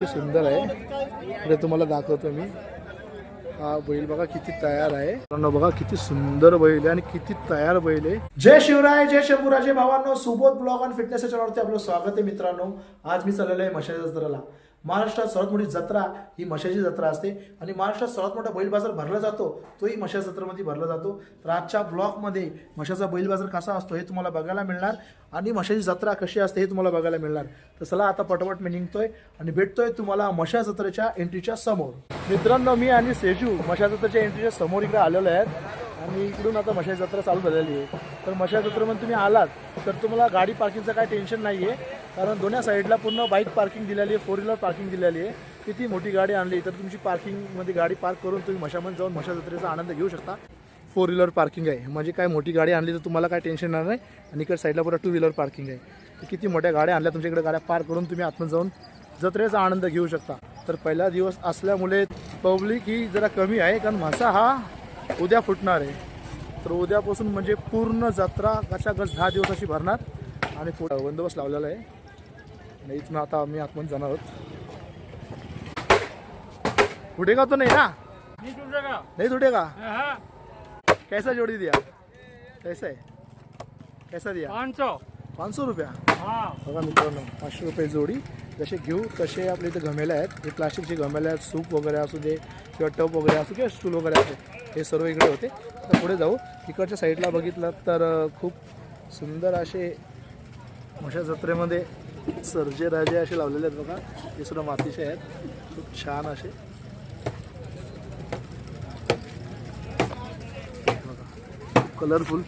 सुंदर आहे. इकडे तुम्हाला दाखवतो मी. हा बैल बघा किती तयार आहे. मित्रांनो बघा किती सुंदर बैल आहे आणि किती तयार बैल आहे. जय शिवराय, जय शंभूराजे भावांनो. सुबोध ब्लॉग आणि फिटनेसच्या चॅनलवरती आपलं स्वागत आहे मित्रांनो. आज मी चाललेलो आहे म्हशाच्या जत्रेला. महाराष्ट्रात सर्वात मोठी जत्रा ही म्हशाची जत्रा असते आणि महाराष्ट्रात सर्वात मोठा बैल बाजार भरला जातो तोही म्हशा जत्रेमध्ये भरला जातो. तर आजच्या ब्लॉगमध्ये म्हशाचा बैल बाजार कसा असतो हे तुम्हाला बघायला मिळणार आणि म्हशाची जत्रा कशी असते हे तुम्हाला बघायला मिळणार. तर चला आता पटपट मी निघतोय आणि भेटतोय तुम्हाला म्हशा जत्रेच्या एंट्रीच्या समोर. मित्रांनो मी आणि सेजू म्हशा जत्रेच्या एंट्रीच्या समोर इकडे आलेलो आहेत आणि इकडून आता म्हशा जत्रा चालू झालेली आहे. तर म्हशा जत्रेमध्ये तुम्ही आलात तर तुम्हाला गाडी पार्किंगचं काय टेन्शन नाही आहे, कारण दोन्ही साईडला पूर्ण बाईक पार्किंग दिलेली आहे, 4 व्हीलर पार्किंग दिलेली आहे. किती मोठी गाडी आणली तर तुमची पार्किंगमध्ये गाडी पार्क करून तुम्ही म्हशामध्ये जाऊन म्हशा जत्रेचा आनंद घेऊ शकता. 4 व्हीलर पार्किंग आहे म्हणजे काय मोठी गाडी आणली तर तुम्हाला काय टेन्शन येणार नाही. आणि इकडे साईडला पुरा 2 व्हीलर पार्किंग आहे. तर किती मोठ्या गाड्या आणल्या तुमच्याकडे गाड्या पार्क करून तुम्ही आतमध्ये जाऊन जत्रेचा आनंद घेऊ शकता. तर पहिला दिवस असल्यामुळे पब्लिक ही जरा कमी आहे, कारण म्हसा हा उद्या फुटणार आहे. तर उद्यापासून म्हणजे पूर्ण जत्रा कशाकश 10 दिवस अशी भरणार आणि पुढे बंदोबस्त लावलेला आहे. आणि इथून आता आम्ही आतमध्ये जाणार आहोत. उठेगा तो नहीं ना, नहीं उठेगा. कैसा जोड़ी दिया, कैसा है, कैसा दिया? 500 रुपया. बघा मित्रांनो 500 रुपये जोडी. जसे घेऊ तसे आपल्या इथे गमेले आहेत. हे प्लास्टिकचे गमेले आहेत. सूप वगैरे असू दे किंवा टप वगैरे असू किंवा स्टूल वगैरे असू, हे सर्व इकडे होते. तर पुढे जाऊ. इकडच्या साईडला बघितलं तर खूप सुंदर असे म्हशा जत्रेमध्ये सर्जे राजे असे लावलेले आहेत. बघा हे सुद्धा मातीचे आहेत, खूप छान असे. कलरफुल.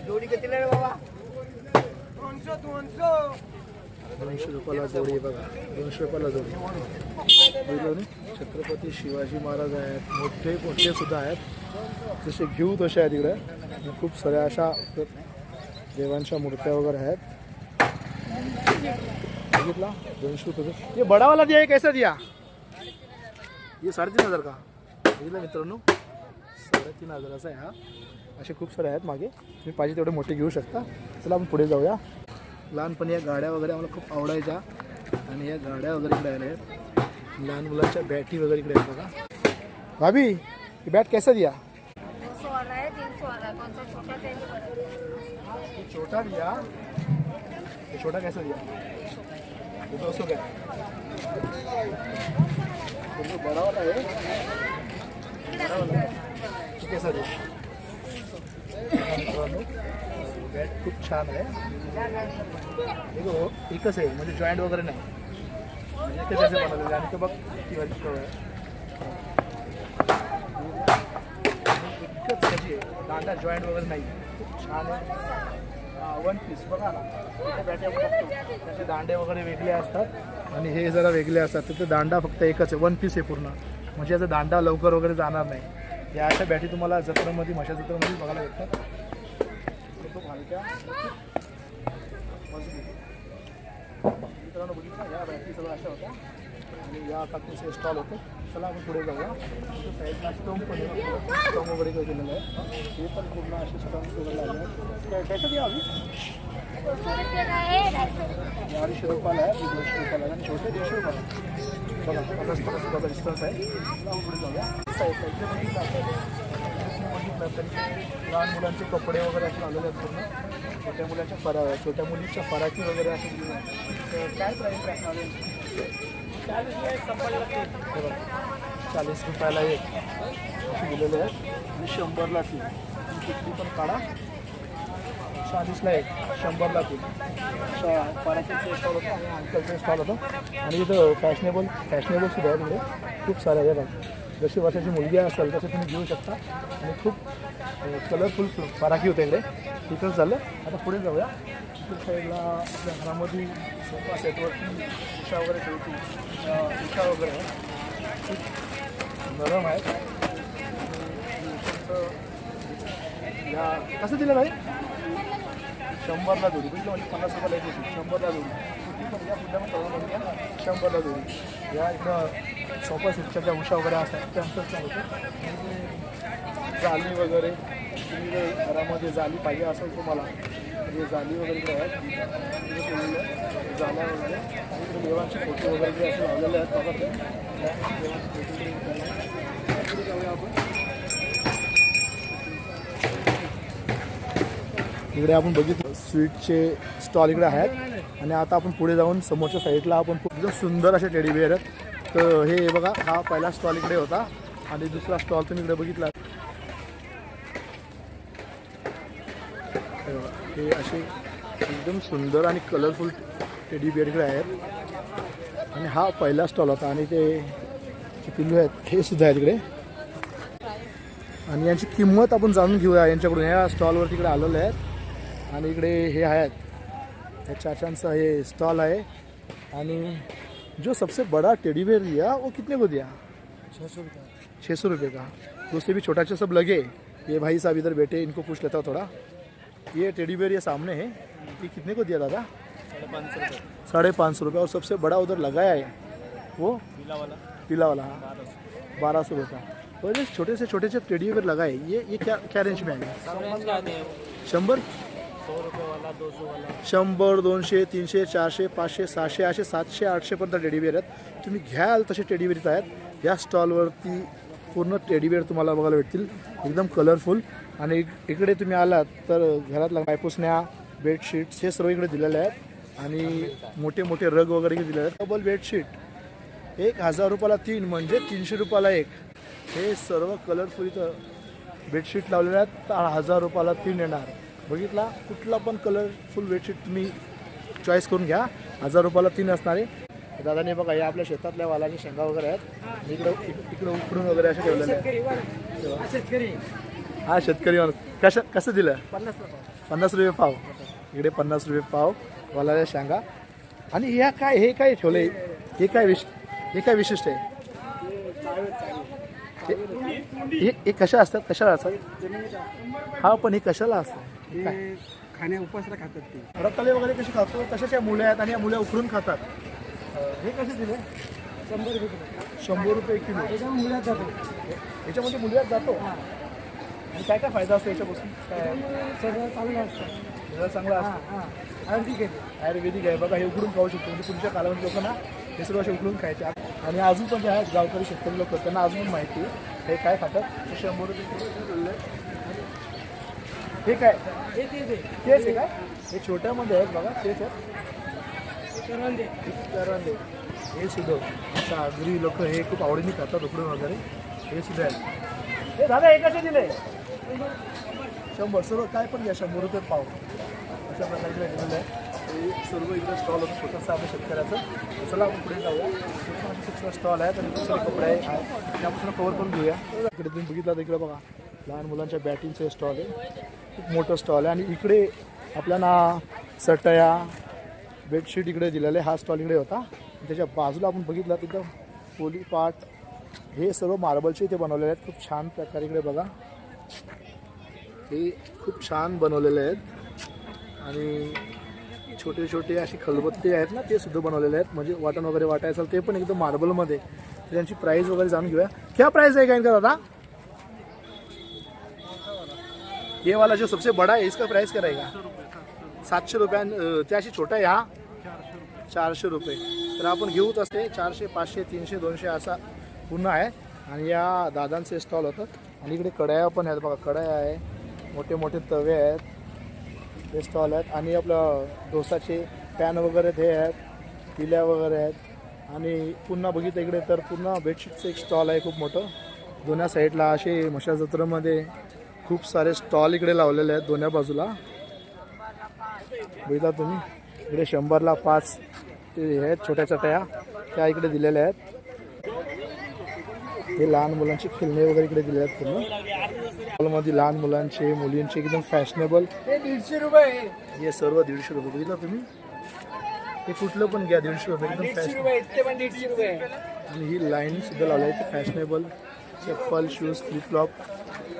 जोडी कितीला रे बाबा? 200 रुपयाला जोडी. बघा 200 रुपयाला जोडी. छत्रपती शिवाजी महाराज आहेत, मोठे मोठे सुद्धा आहेत. जसे घेऊ तसे आहेत इकडे. खूप साऱ्या अशा देवांच्या मूर्त्या वगैरे आहेत. बघितला 200 रुपये. ये बड़ा वाला दिया है, कैसा दिया? ये 3,500 का. बघितलं मित्रांनो 3,500चा आहे हा. असे खूप सारे आहेत मागे, तुम्ही पाहिजे तेवढे मोठे घेऊ शकता. चला आपण पुढे जाऊया. लहानपणी या गाड्या वगैरे आम्हाला खूप आवडायच्या आणि या गाड्या वगैरे इकडे आल्या आहेत. लहान मुलांच्या बॅटी वगैरे इकडे आहेत. बघा भाभी ये बैट कैसा दिया? 200 वाला है, 300 वाला है. कौन सा छोटा चाहिए? ये छोटा दिया. ये छोटा कैसा दिया? ये 200 का. तो बड़ा वाला है, बड़ा वाला है. ये कैसा दिया? बॅट खूप छान आहे. देखो एकच आहे म्हणजे जॉईंट वगैरे नाही, म्हणजे एकच असे बनवलेले. आणि तो बघ किती वाली शो आहे. एकच त्याची दांडा जॉईंट वगैरे नाही, खूप छान आहे. 1 पीस बघा ना. इथे बॅटे बघतो त्याचे दांडे वगैरे वेगळे असतात आणि हे जरा वेगळे असतात. तिथे दांडा फक्त एकच आहे, 1 पीस आहे पूर्ण. म्हणजे याचा दांडा लवकर वगैरे जाणार नाही. या अशा बॅटी तुम्हाला जत्रेमध्ये म्हशा जत्रेमध्ये बघायला भेटतात. खूप हलक्या मित्रांनो बघितलं या बॅटरी सगळं अशा होत्या आणि या काकूचे स्टॉल होते. चला आपण पुढे जाऊया. साईडला स्टोम पण स्टोम वगैरे केलेलं आहे. हे पण पूर्ण असे स्टॉम्स वगैरे लागले आहेत. कैसा दिया अभी? 200 रुपये का है. 250 रुपयाला आहे, 200 रुपयाला आहे आणि छोटे 150 रुपयाला. बघा 50 रुपयाचा डिस्टन्स आहे. चला पुढे जाऊया. साईडला इथे बघितलं तरी लहान मुलांचे कपडे वगैरे असे लावलेले आहेत पूर्ण. छोट्या मुलांच्या छोट्या मुलीच्या फराकी वगैरे असे दिले आहेत. तर काय प्राईस असणार आहे? 40 रुपयाला एक असे दिलेले आहेत आणि 100ला 3. कुठली पण काढा. 40ला एक, 100ला 3. फराकीचे स्टॉल होतं आणि अंकलचे स्टॉल होतं. आणि इथं फॅशनेबल सुद्धा आहे तिकडे खूप सारे आहे. बघा जशी वर्षाची मुलगी असेल तसे तुम्ही घेऊ शकता आणि खूप कलरफुल फराकी होते इकडे. तिथंच झालं. आता पुढे जाऊया. इतर साईडला आपल्या घरामध्ये सोफा सेटवरती उषा वगैरे ठेवती. उषा वगैरे आहे, खूप नरम आहे. या कसं दिलं भाई? 100ला जोडी. म्हणजे 50 रुपयाला एक होती. 100ला जोडी. किती पण या पुढल्या पण 100ला जोडी. या इकडं सोफा सेटच्या ज्या उषा वगैरे असतात त्यांचंच होतं. जाली वगैरे तुम्ही घरामध्ये जाली पाहिजे असेल तुम्हाला हे जाली वगैरे इकडे आहेत इकडे ठेवलेले आहेत जाल्या वगैरे आणि इकडे देवांचे फोटो वगैरे इकडे असे लावलेले आहेत बघा ते देवांचे फोटो इकडे जाऊया आपण. इकडे आपण बघितलं स्वीटचे स्टॉल इकडे आहेत आणि आता आपण पुढे जाऊन समोरच्या साईडला आपण एकदम सुंदर असे टेडी बिअर आहेत. तर हे बघा हा पहिला स्टॉल इकडे होता आणि दुसरा स्टॉल तुम्ही इकडे बघितला. हे असे एकदम सुंदर आणि कलरफुल टेडी बिअर इकडे आहेत आणि हा पहिला स्टॉल होता आणि ते जे पिल्लू आहेत हे सुद्धा आहेत इकडे आणि यांची किंमत आपण जाणून घेऊया यांच्याकडून. ह्या स्टॉलवर तिकडे आलेले आहेत आणि इकडे हे आहेत ह्या चाचांचा हे स्टॉल आहे आणि जो सबसे बड़ा टेडी बेयर दिया वो कितने को दिया? 600 रुपये का. दूसरे भी छोटा सा सब लगे. ये भाई साहब इधर बैठे इनको पूछ लेता हूँ थोड़ा. ये टेडी बेयर ये सामने है ये कितने को दिया दादा? 550 रुपये. और सबसे बड़ा उधर लगाया है वो पीला वाला हाँ 1200 रुपये का. और ये छोटे से टेडी बेयर लगाए ये क्या रेंज में आएगा? 100 100 200 300 400 500 600 असे 700 800 पर्यंत टेडी बेअर आहेत. तुम्ही घ्याल तसे टेडी बेअर आहेत. या स्टॉलवरती पूर्ण टेडी बेअर तुम्हाला बघायला भेटतील एकदम कलरफुल. आणि इकडे तुम्ही आलात तर घरातला पायपुसण्या बेडशीट्स हे सर्व इकडे दिलेले आहेत आणि मोठे मोठे रग वगैरे दिलेले आहेत. डबल बेडशीट 1000 रुपयाला 3 म्हणजे 300 रुपयाला 1. हे सर्व कलरफुल इथं बेडशीट लावलेले आहेत. 1000 रुपयाला 3 येणार. बघितला कुठला पण कलरफुल बेडशीट तुम्ही चॉईस करून घ्या. 1000 रुपयाला 3 असणार आहे. दादाने बघा या आपल्या शेतातल्या वालाची शेंगा वगैरे आहेत. इकडे उकडून वगैरे असे ठेवलेले आहेत. हा शेतकरी कसं दिलं? 50 रुपये पाव. इकडे 50 रुपये पाव वालाच्या शेंगा. आणि हे काय ठेवलंय? हे काय विशिष्ट आहे? हे कशा असतात? कशाला असतात? हा पण हे कशाला असतात? खाण्या उपासला खातात ते. रताळे वगैरे कसे खातो तशाच्या मुल्या आहेत आणि या मुल्या उकडून खातात. हे कसे दिले? 100 रुपये किलो. याच्यामध्ये मुळ्यात जातो. आणि काय फायदा असतो याच्यापासून? सगळं चांगलं असतं. सगळं चांगलं असतं. आयुर्वेदिक आहे बघा. हे उकडून खाऊ शकतो. म्हणजे पुढच्या कालावधी लोकांना हे सर्व असे उकडून खायचे. आणि अजून पण जे आहेत गावकरी शेतकरी लोक त्यांना अजून माहिती हे काय खातात. 100 रुपये किलो. हे काय? तेच आहे काय? हे छोट्यामध्ये आहेत बघा. तेच आहेत करवंदे. हे सुद्धा सागरी लोक हे खूप आवडीने खातात उकडून वगैरे. हे सुद्धा आहेत. हे दादा हे कसे दिले? 100. सर्व काय पण घ्या 100 रुपये पाव अशा प्रकारे दिलेलं आहे. हे सर्व इकडे स्टॉल होतं छोटंसं आपल्या शेतकऱ्याचं. चला आपण पुढे जाऊया. स्टॉल आहेत आणि दुसरे कपडे आहेत त्यापासून कवर करून घेऊया. इकडे तुम्ही बघितलं इकडे बघा लहान मुलांच्या बॅटिंगचं स्टॉल आहे. खूप मोठं स्टॉल आहे. आणि इकडे आपल्याला चटया बेडशीट इकडे दिलेले. हा स्टॉल इकडे होता. त्याच्या बाजूला आपण बघितलं तिथं पोलीपाट हे सर्व मार्बलचे इथे बनवलेले आहेत. खूप छान प्रकारे इकडे बघा हे खूप छान बनवलेले आहेत. आणि छोटे छोटे असे खलबत्ते आहेत ना ते सुद्धा बनवलेले आहेत. म्हणजे वाटण वगैरे वाटायचं ते पण एकदम मार्बलमध्ये. त्यांची प्राईस वगैरे जाणून घेऊया. क्या प्राइस आहे काय का दादा? ये वाला जो सबसे बड़ा है इसका प्राइस क्या रहेगा? 700 रुपये. त्याशी छोटा आहे हा 400 रुपये. तर आपण घेऊच असते 400 500 300 200 असा पूर्ण आहे. आणि या दादांचे स्टॉल होतात. आणि इकडे कढया पण आहेत बघा. कढया आहे मोठे मोठे तवे आहेत. हे स्टॉल आहेत. आणि आपलं डोसाचे पॅन वगैरे ते आहेत. पिल्या वगैरे आहेत. आणि पुन्हा बघितलं इकडे तर पुन्हा बेडशीटचं एक स्टॉल आहे खूप मोठं. दोन्ही साईडला असे मशा जत्रेमध्ये खूप सारे स्टॉल इकडे लावलेले आहेत दोन्ही बाजूला. बघितला तुम्ही इकडे 100ला 5 ते आहेत छोट्या चटया त्या इकडे दिलेल्या आहेत. हे लहान मुलांचे खेळणे वगैरे इकडे दिले आहेत पूर्ण. हॉलमध्ये लहान मुलांचे मुलींचे एकदम फॅशनेबल. 150 रुपये. हे सर्व 150 रुपये. बघितलं तुम्ही हे कुठलं पण घ्या 150 रुपये एकदम फॅशनेबल. 150 रुपये. आणि ही लाईन सुद्धा लावली आहे फॅशनेबल. चप्पल शूज फ्लिपफ्लॉप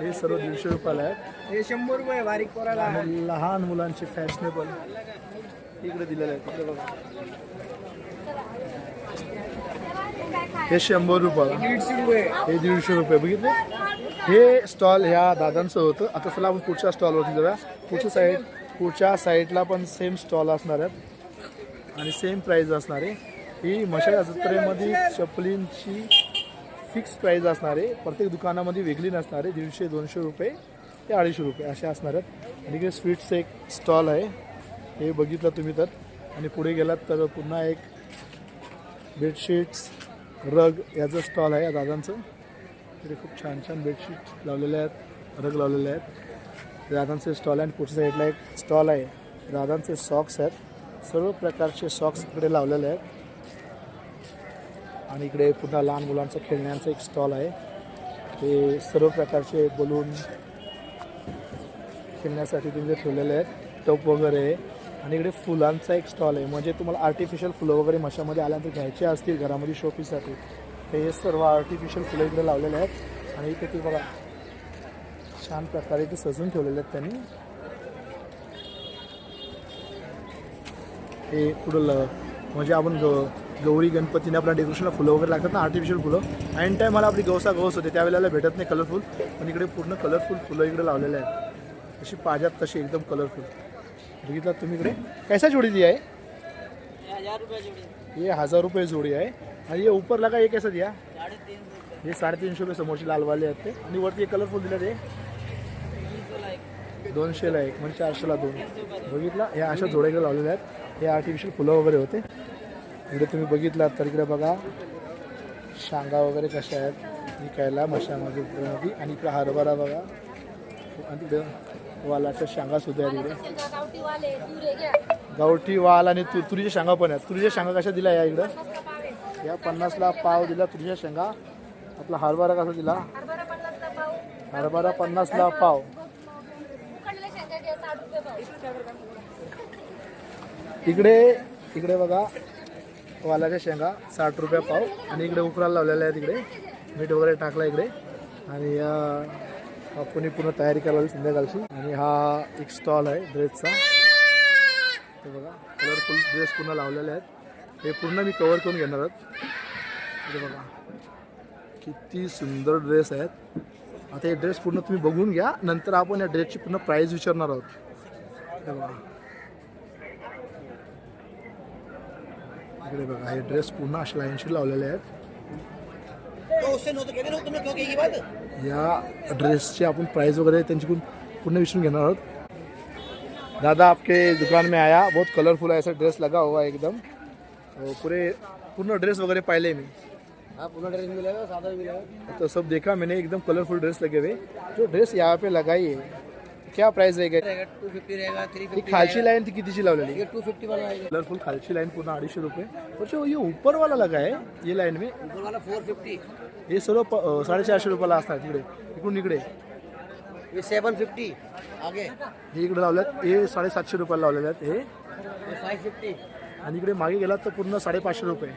हे सर्व 150 रुपयाला आहेत. हे 100 रुपये बारीक पोराला. आणि लहान मुलांचे फॅशनेबल इकडे दिलेले आहेत. इकडे बघा हे 100 रुपयाला. 150 रुपये. हे 150 रुपये. बघितले हे स्टॉल ह्या दादांचं होतं. आता चला आपण पुढच्या स्टॉलवरती जाऊया. पुढची साईड पुढच्या साईडला पण सेम स्टॉल असणार आहेत आणि सेम प्राईज असणार आहे. ही मशाल जत्रेमध्ये चपलींची फिक्स प्राईज असणार आहे. प्रत्येक दुकानामध्ये वेगळी नसणार आहे. 150-200 रुपये ते 250 रुपये असे असणार आहेत. आणि इकडे स्वीट्सचं एक स्टॉल आहे, हे बघितलं तुम्ही तर. आणि पुढे गेलात तर पुन्हा एक बेडशीट्स रग याचं स्टॉल आहे दादांचं. इकडे खूप छान छान बेडशीट लावलेले आहेत, रग लावलेले आहेत. दादांचे स्टॉल आहे. आणि पुढच्या साईडला एक स्टॉल आहे, दादांचे सॉक्स आहेत. सर्व प्रकारचे सॉक्स इकडे लावलेले आहेत. आणि इकडे पुन्हा लहान मुलांचं खेळण्यांचं एक स्टॉल आहे. ते सर्व प्रकारचे बलून खेळण्यासाठी तुम्ही ठेवलेले आहेत, टप वगैरे आहे. आणि इकडे फुलांचा एक स्टॉल आहे, म्हणजे तुम्हाला आर्टिफिशियल फुलं वगैरे मशामध्ये आल्यानंतर घ्यायचे असतील घरामध्ये शोपीसाठी, तर हे सर्व आर्टिफिशियल फुलं इकडे लावलेले आहेत. आणि इथे ते बघा छान प्रकारे ते सजून ठेवलेले आहेत त्यांनी. हे पुढं म्हणजे आपण गौरी गणपतीने आपल्या डेकोरेशनला फुलं वगैरे लागतात ना, आर्टिफिशियल फुलं. ऐन टाईमाला आपली गौस होते त्यावेळेला भेटत नाही कलरफुल, पण इकडे पूर्ण कलरफुल फुलं इकडे लावलेले आहेत. जशी पाहिजेत तशी एकदम कलरफुल. बघितलं तुम्ही इकडे कैसा जोड़ी दिया है? 1000 रुपये जोड़ी. ये 1000 रुपये जोड़ी आहे. आणि ये ऊपर लगा ये कैसा दिया? 350. हे 350 रुपये समोरचे लालवाले आहेत ते. आणि वरती हे कलरफुल दिलं ते 200ला एक म्हणजे 400ला 2. बघितलं, हे अशा जोड्या इकडे लावलेल्या आहेत. हे आर्टिफिशियल फुलं वगैरे होते. इकडे तुम्ही बघितलात तर इकडे बघा शांगा वगैरे कशा आहेत विकायला मशामध्ये. आणि इकडे हरभरा बघा, आणि तिकडे वालाच्या शांगा सुद्धा आहेत. इकडे गावठीवाले तुरे घ्या. गावठी वाल आणि तुरीच्या शेंगा पण आहेत. तुरीच्या शेंगा कशा दिल्या या इकडं? या 50ला पाव दिला तुरीच्या शेंगा. आपला हरभरा कसा दिला? हरभरा 50ला पाव. हरभरा 50ला पाव. उकडलेल्या शेंगा घ्या 60 रुपये पाव. इकडे बघा वालाच्या शेंगा 60 रुपये पाव. आणि इकडे उकराला लावलेल्या आहेत. इकडे मीठ वगैरे टाकला इकडे. आणि आपण पूर्ण तयारी करावी संध्याकाळची. आणि हा एक स्टॉल आहे ड्रेसचा. ते बघा कलरफुल ड्रेस पूर्ण लावलेले आहेत. हे पूर्ण मी कवर करून घेणार आहोत. इथे बघा किती सुंदर ड्रेस आहेत. आता हे ड्रेस पूर्ण तुम्ही बघून घ्या, नंतर आपण या ड्रेसची पूर्ण प्राईस विचारणार आहोत. हे बघा इकडे बघा हे ड्रेस पूर्ण अशा लाईनशी लावलेले आहेत. या ड्रेसची आपण प्राइस वगैरे त्यांच्याकडून पूर्ण विचारून घेणार आहोत. दादा आपके दुकान में आया, बहुत कलरफुल ऐसा ड्रेस लगा हुआ है एकदम. पूर्ण ड्रेस वगैरह पाहिले मी. हाँ, पूरा ड्रेस मिलेगा, सादा भी मिलेगा. तो सब देखा मैंने, एकदम कलरफुल ड्रेस लगे हुए. जो ड्रेस यहाँ पे लगाई है क्या प्राइस रहेगा? 250 रहेगा, 350 ती खालची लाईन ती कितीची लावलेली? ये 250 वाला आएगा. कलरफुल खालची लाईन पूर्ण 250 रुपये. और जो ये ऊपर वाला लगा है ये लाईन में, ऊपर वाला 450. हे सर्व 450 रुपयाला असतात. तिकडे इकडून इकडे ये 750 आगे. हे इकडे लावल्यात, हे 750 रुपयाला लावलेले आहेत हे. ये 550. आणि इकडे मागे गेलात तर पूर्ण 550 रुपये.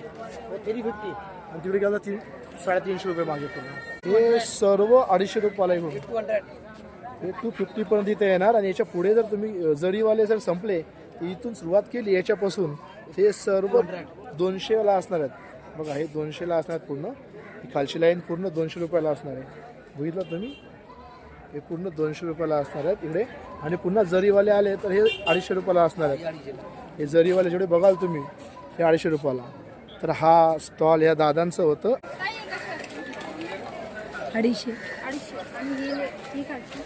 वो 350. आणि तिकडे गेला 350 रुपये मागे पूर्ण. हे सर्व 250 रुपयाला आहे. 200. हे 250 पर्यंत इथे येणार. आणि याच्या पुढे जर तुम्ही जरीवाले जर संपले तर इथून सुरुवात केली याच्यापासून हे सर्व 200ला असणार आहेत. बघा हे 200ला असणार आहेत पूर्ण. ही खालची लाईन पूर्ण 200 रुपयाला असणार आहे. बघितलं तुम्ही, हे पूर्ण 200 रुपयाला असणार आहेत इकडे. आणि पुन्हा जरीवाले आले तर हे 250 रुपयाला असणार आहेत. हे जरीवाले जेवढे बघाल तुम्ही हे 250 रुपयाला. तर हा स्टॉल या दादांचं होतं. 250 आणि ही खालची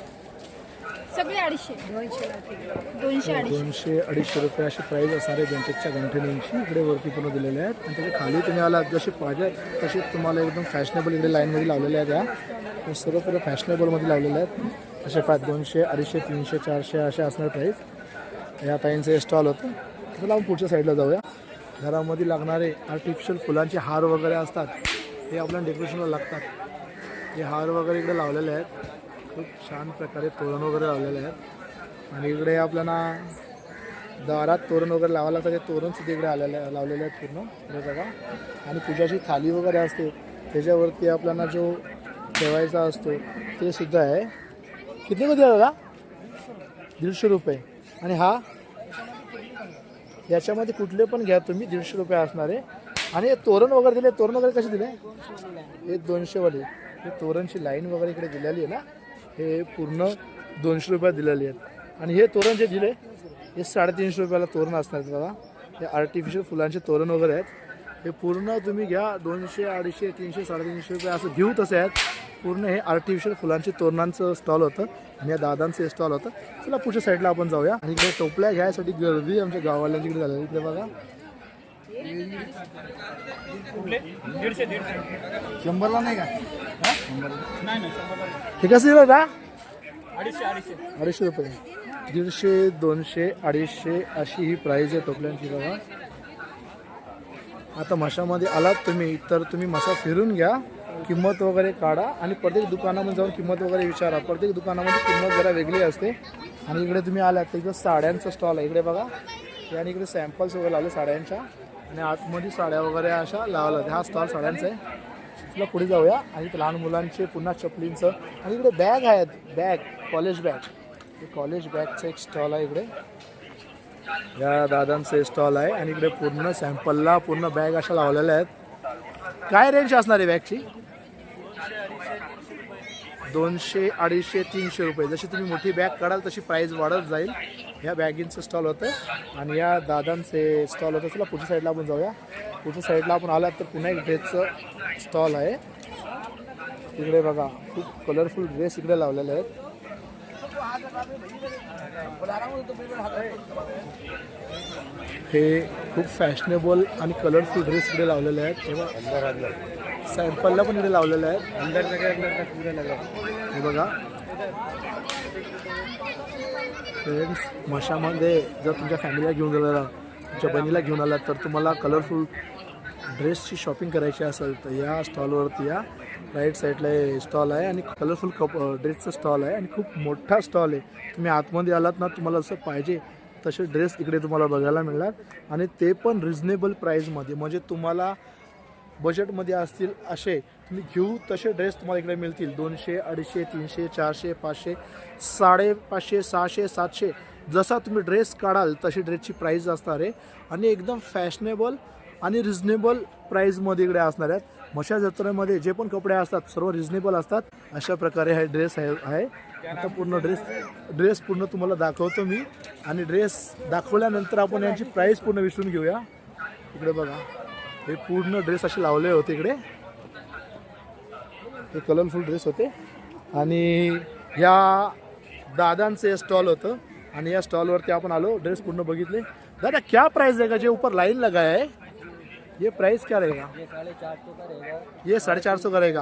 सगळे 250. 200-250 रुपये अशी प्राईज असणार आहे बेंटेक्सच्या गंठणींची. इकडे वरती पूर्ण दिलेले आहेत. आणि त्याच्या खाली तुम्ही आलात जसे पाहिजे तसे तुम्हाला एकदम फॅशनेबल इकडे लाईनमध्ये लावलेले आहेत. या सर्व पूर्ण फॅशनेबलमध्ये लावलेले आहेत. असे 200, 250, 300, 400 असे असणार प्राईज. या ताईंचं हे स्टॉल होतं. चला आपण पुढच्या साईडला जाऊया. घरामध्ये लागणारे आर्टिफिशियल फुलांचे हार वगैरे असतात, हे आपल्या डेकोरेशनला लागतात. हे हार वगैरे इकडे लावलेले आहेत. खूप छान प्रकारे तोरण वगैरे लावलेले आहेत. आणि इकडे आपल्याला दारात तोरण वगैरे लावायला लागतं. ते तोरणसुद्धा इकडे लावलेले आहेत पूर्ण. इकडे बघा. आणि पूजाची थाली वगैरे असते त्याच्यावरती आपल्याला जो ठेवायचा असतो ते सुद्धा आहे. कितीमध्ये आहे दादा? 150 रुपये. आणि हा याच्यामध्ये कुठले पण घ्या तुम्ही 150 रुपये असणार आहे. आणि हे तोरण वगैरे दिले, तोरण वगैरे कसे दिले? हे 200 वाले. हे तोरणची लाईन वगैरे इकडे दिलेली आहे ना, हे पूर्ण 200 रुपयात दिलेली आहेत. आणि हे तोरण जे दिले हे 350 रुपयाला तोरण असणार आहेत बघा. हे आर्टिफिशियल फुलांचे तोरण वगैरे आहेत. हे पूर्ण तुम्ही घ्या 200, 250, 300, 350 रुपये असं घेऊ तसे आहेत. पूर्ण हे आर्टिफिशियल फुलांचे तोरणांचं स्टॉल होतं आणि या दादांचं हे स्टॉल होतं. चला पुढच्या साईडला आपण जाऊया. आणि इकडे टोपल्या घ्यायसाठी गर्दी आमच्या गावाल्यांच्या इकडे झालेली. इकडे बघा 100ला नाही का? हे कसं दिलं का? 250 रुपये. 150, 200, 250 अशी ही प्राईज आहे टोपल्यांची बघा. आता माशामध्ये आलात तुम्ही तर तुम्ही मासा फिरून घ्या, किंमत वगैरे काढा आणि प्रत्येक दुकानामध्ये जाऊन किंमत वगैरे विचारा. प्रत्येक दुकानामध्ये किंमत जरा वेगळी असते. आणि इकडे तुम्ही आलात तर इकडे साड्यांचा स्टॉल आहे. इकडे बघा आणि इकडे सॅम्पल्स वगैरे लावले साड्यांच्या आणि आतमध्ये साड्या वगैरे अशा लावल्या. हा स्टॉल साड्यांचा आहे. तुला पुढे जाऊया. आणि इथे लहान मुलांचे पुन्हा चपलींचं आणि इकडे बॅग आहेत. Bag college bag. हे कॉलेज बॅगचं एक स्टॉल आहे इकडे. या दादांचे स्टॉल आहे आणि इकडे पूर्ण सॅम्पलला पूर्ण बॅग अशा लावलेल्या आहेत. काय रेंज असणार आहे बॅगची? 200, 250, 300 रुपये. जशी तुम्ही मोठी बॅग काढाल तशी प्राईस वाढत जाईल. ह्या बॅगींचं स्टॉल होतं आणि या दादांचे स्टॉल होतं. चला पुढच्या साईडला आपण जाऊया. पुढच्या साईडला आपण आलात तर पुन्हा एक ड्रेसचं स्टॉल आहे. इकडे बघा खूप कलरफुल ड्रेस इकडे लावलेले आहेत. हे खूप फॅशनेबल आणि कलरफुल ड्रेस इकडे लावलेले आहेत. तेव्हा सॅम्पलला पण इकडे लावलेले आहेत. हे बघा फ्रेंड्स, माशामध्ये जर तुमच्या फॅमिलीला घेऊन गेला, तुमच्या बहिणीला घेऊन आलात तर तुम्हाला कलरफुल ड्रेसची शॉपिंग करायची असेल तर या स्टॉलवरती या. राईट साईडला हे स्टॉल आहे आणि कलरफुल ड्रेसचं स्टॉल आहे आणि खूप मोठा स्टॉल आहे. तुम्ही आतमध्ये आलात ना, तुम्हाला जसं पाहिजे तसे ड्रेस इकडे तुम्हाला बघायला मिळणार आणि ते पण रिजनेबल प्राईजमध्ये. म्हणजे तुम्हाला बजेटमध्ये असतील असे तुम्ही घेऊ तसे ड्रेस तुम्हाला इकडे मिळतील. 200, 250, 300, 400, 500, 550, 600, 700 जसा तुम्ही ड्रेस काढाल तशी ड्रेसची प्राईज असणार आहे आणि एकदम फॅशनेबल आणि रिजनेबल प्राईजमध्ये इकडे असणार आहेत. मशा जत्रेमध्ये जे पण कपडे असतात सर्व रिजनेबल असतात. अशा प्रकारे हा ड्रेस आहे. आता पूर्ण ड्रेस पूर्ण तुम्हाला दाखवतो मी आणि ड्रेस दाखवल्यानंतर आपण यांची प्राईस पूर्ण विचारून घेऊया. इकडे बघा हे पूर्ण ड्रेस असे लावले होते. इकडे हे कलरफुल ड्रेस होते आणि या दादांचे स्टॉल होतं आणि या स्टॉलवरती आपण आलो. ड्रेस पूर्ण बघितले. दादा क्या प्राइस रहेगा? जो ऊपर लाइन लगा है ये प्राइस क्या रहेगा? ये 450 का रहेगा. ये 450 का रहेगा.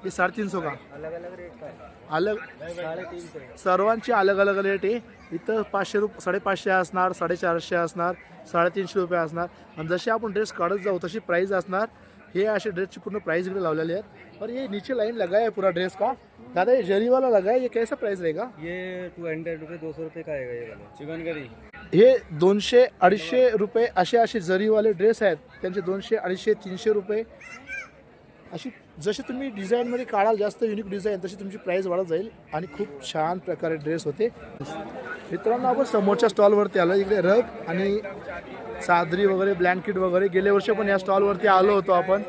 ये 350 का. अलग अलग रेट का है. अलग 350. सर्वांचे अलग अलग रेट आहे. इथं 500 रुपये 550 असणार, 450 असणार, 350 रुपये असणार आणि जसे आपण ड्रेस काढत जाऊ तशी प्राइस असणार. ये असे ड्रेसची पूर्ण प्राइस इकडे लावलेली आहेत. और ये नीचे लाइन लगा है पूरा ड्रेस का. दादा ये जरी वाला लगा है, ये कैसा प्राइस रहेगा? ये 200 रुपये 200 रुपये का आएगा ये वाला. Chicken curry. हे 200, 250 रुपये असे जरीवाले ड्रेस आहेत. त्यांचे 200, 250, 300 रुपये अशी जसे तुम्ही डिझाईनमध्ये काढाल जास्त युनिक डिझाईन तशी तुमची प्राईस वाढत जाईल आणि खूप छान प्रकारे ड्रेस होते. मित्रांनो आपण समोरच्या स्टॉलवरती आलो. इकडे रग आणि चादरी वगैरे ब्लँकेट वगैरे गेल्या वर्षी पण या स्टॉलवरती आलो होतो आपण.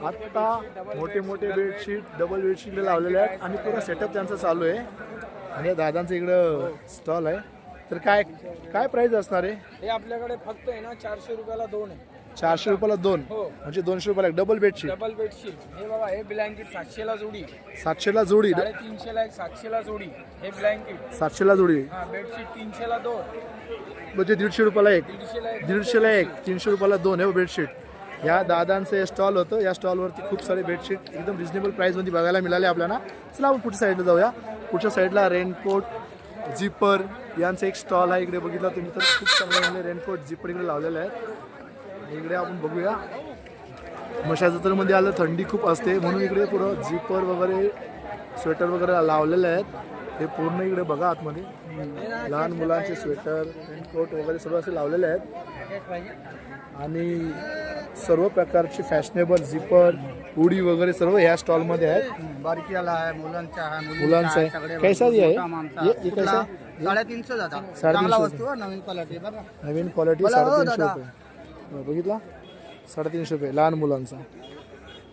आत्ता मोठे मोठे बेडशीट डबल बेडशीट इकडे लावलेले आहेत आणि पूर्ण सेटअप त्यांचा चालू आहे. आणि या दादांचं इकडं स्टॉल आहे. तर काय प्राईस असणार आहे? हे आपल्याकडे फक्त आहे ना 400 रुपयाला 2 आहे. 400 रुपयाला 2 हो. म्हणजे 200 रुपयाला एक डबल बेडशीट. Double bedsheet. हे बघा हे ब्लँकेट 700 ला जोडी. 700 ला जोडी. 350 ला एक 700 ला जोडी. हे ब्लँकेट 700 ला जोडी हा. बेडशीट 300 ला 2. म्हणजे 150 रुपयाला एक. 150 ला एक. 150 ला एक. 300 रुपयाला 2 हे बेडशीट. या दादांचं स्टॉल होतं. या स्टॉलवरती खूप सारे बेडशीट एकदम रिजनेबल प्राईसमध्ये बघायला मिळाले आपल्याला. चला आपण पुढच्या साईडला जाऊया. पुढच्या साईडला रेनकोट झिपर यांचं एक स्टॉल आहे. इकडे बघितला तुम्ही तर खूप चांगले रेनकोट झिपर इकडे लावलेले आहेत. इकडे आपण बघूया. मशा जत्रेमध्ये आलं थंडी खूप असते म्हणून इकडे पुढं झिपर वगैरे स्वेटर वगैरे लावलेले आहेत. हे पूर्ण इकडे बघा आतमध्ये लहान मुलांचे स्वेटर रेनकोट वगैरे सर्व असे लावलेले आहेत आणि सर्व प्रकारचे फॅशनेबल झिपर उडी वगैरे सर्व ह्या स्टॉलमध्ये आहेत. बारकीवाला आहे. मुलांचा आहे. मुलांचा आहे. कैसा आहे? ये कैसा? 350 जाता. 350 चांगला वस्तू आहे. नवीन क्वालिटी बघा. नवीन क्वालिटी 350 रुपये. बघितला 350 रुपये लहान मुलांचा.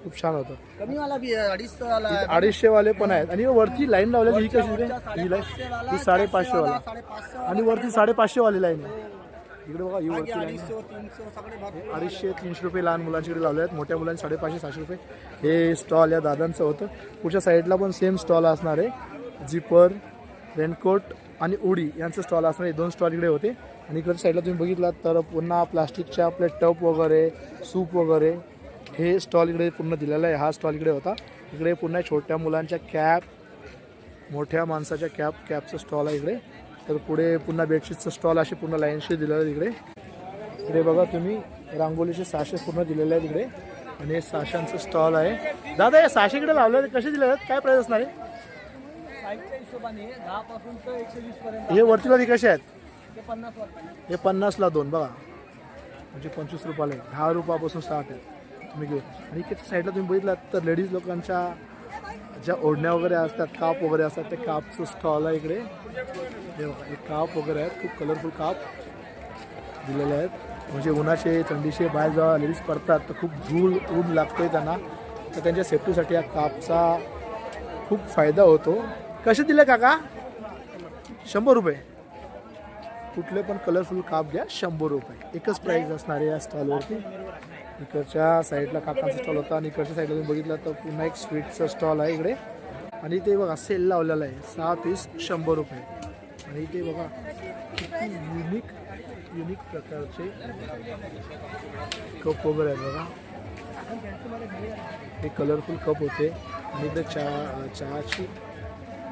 खूप छान होतं. कमी वाला भी है 250 वाला है 250 वाले पण आहेत आणि वरती लाईन लावलेली ही कशी रे? ही लाईन ही 550 वाला 550 आणि वरती 550 वाली लाईन आहे. इकडे बघा ही वरती लाईन 250 300 सगळे भाग 250-300 रुपये लहान मुलांच्याकडे लावले आहेत. मोठ्या मुलांचे 550-600 रुपये. हे स्टॉल या दादांचं होतं. पुढच्या साईडला पण सेम स्टॉल असणार आहे. जिपर, रेनकोट आणि उडी यांचं स्टॉल असणार आहे. 2 स्टॉल इकडे होते. आणि इकडच्या साईडला तुम्ही बघितलात तर पुन्हा प्लास्टिकच्या आपले टप वगैरे, सूप वगैरे हे स्टॉल इकडे पूर्ण दिलेला आहे. हा स्टॉल इकडे होता. इकडे पुन्हा छोट्या मुलांच्या कॅप, मोठ्या माणसाच्या कॅपचं स्टॉल आहे इकडे. तर पुढे पुन्हा बेडशीटचं स्टॉल असे पूर्ण लाईनशी दिलेलं आहे इकडे. इकडे बघा तुम्ही रांगोलीचे साशे पूर्ण दिलेले आहेत इकडे. आणि हे साशांचं स्टॉल आहे. दादा हे साशे इकडे लावले कसे दिले आहेत? काय प्राईस असणार आहे? साईजच्या हिशोबाने 10 पासून तर 120 पर्यंत हे वरतीला ती कसे आहेत? ते 50 वाटतं. हे 50ला 2 बघा, म्हणजे 25 रुपयाला आहे. 10 रुपयापासून स्टार्ट आहे. तुम्ही घेऊ. आणि इकडच्या साईडला तुम्ही बघितलात तर लेडीज लोकांच्या ज्या ओढण्या वगैरे असतात, काप वगैरे असतात, ते कापचं स्टॉल आहे इकडे. हे बघा हे काप वगैरे आहेत. खूप कलरफुल काप दिलेले आहेत. म्हणजे उन्हाचे थंडीचे बाहेर जेव्हा लेडीज पडतात तर खूप ऊन लागतोय त्यांना, तर त्यांच्या सेफ्टीसाठी या कापचा खूप फायदा होतो. कसे दिले काका? 100 रुपये. कुठले पण कलरफुल काप घ्या 100 रुपये. एकच प्राईस असणार आहे या स्टॉलवरती. इकडच्या साईडला काकांचा स्टॉल होता आणि इकडच्या साईडला तुम्ही बघितलं तर पुन्हा एक स्वीटचं स्टॉल आहे इकडे. आणि ते बघा सेल लावलेला आहे. 6 पीस 100 रुपये. आणि इथे बघा किती युनिक प्रकारचे कप वगैरे आहेत बघा. हे कलरफुल कप होते. आणि इथे चहाची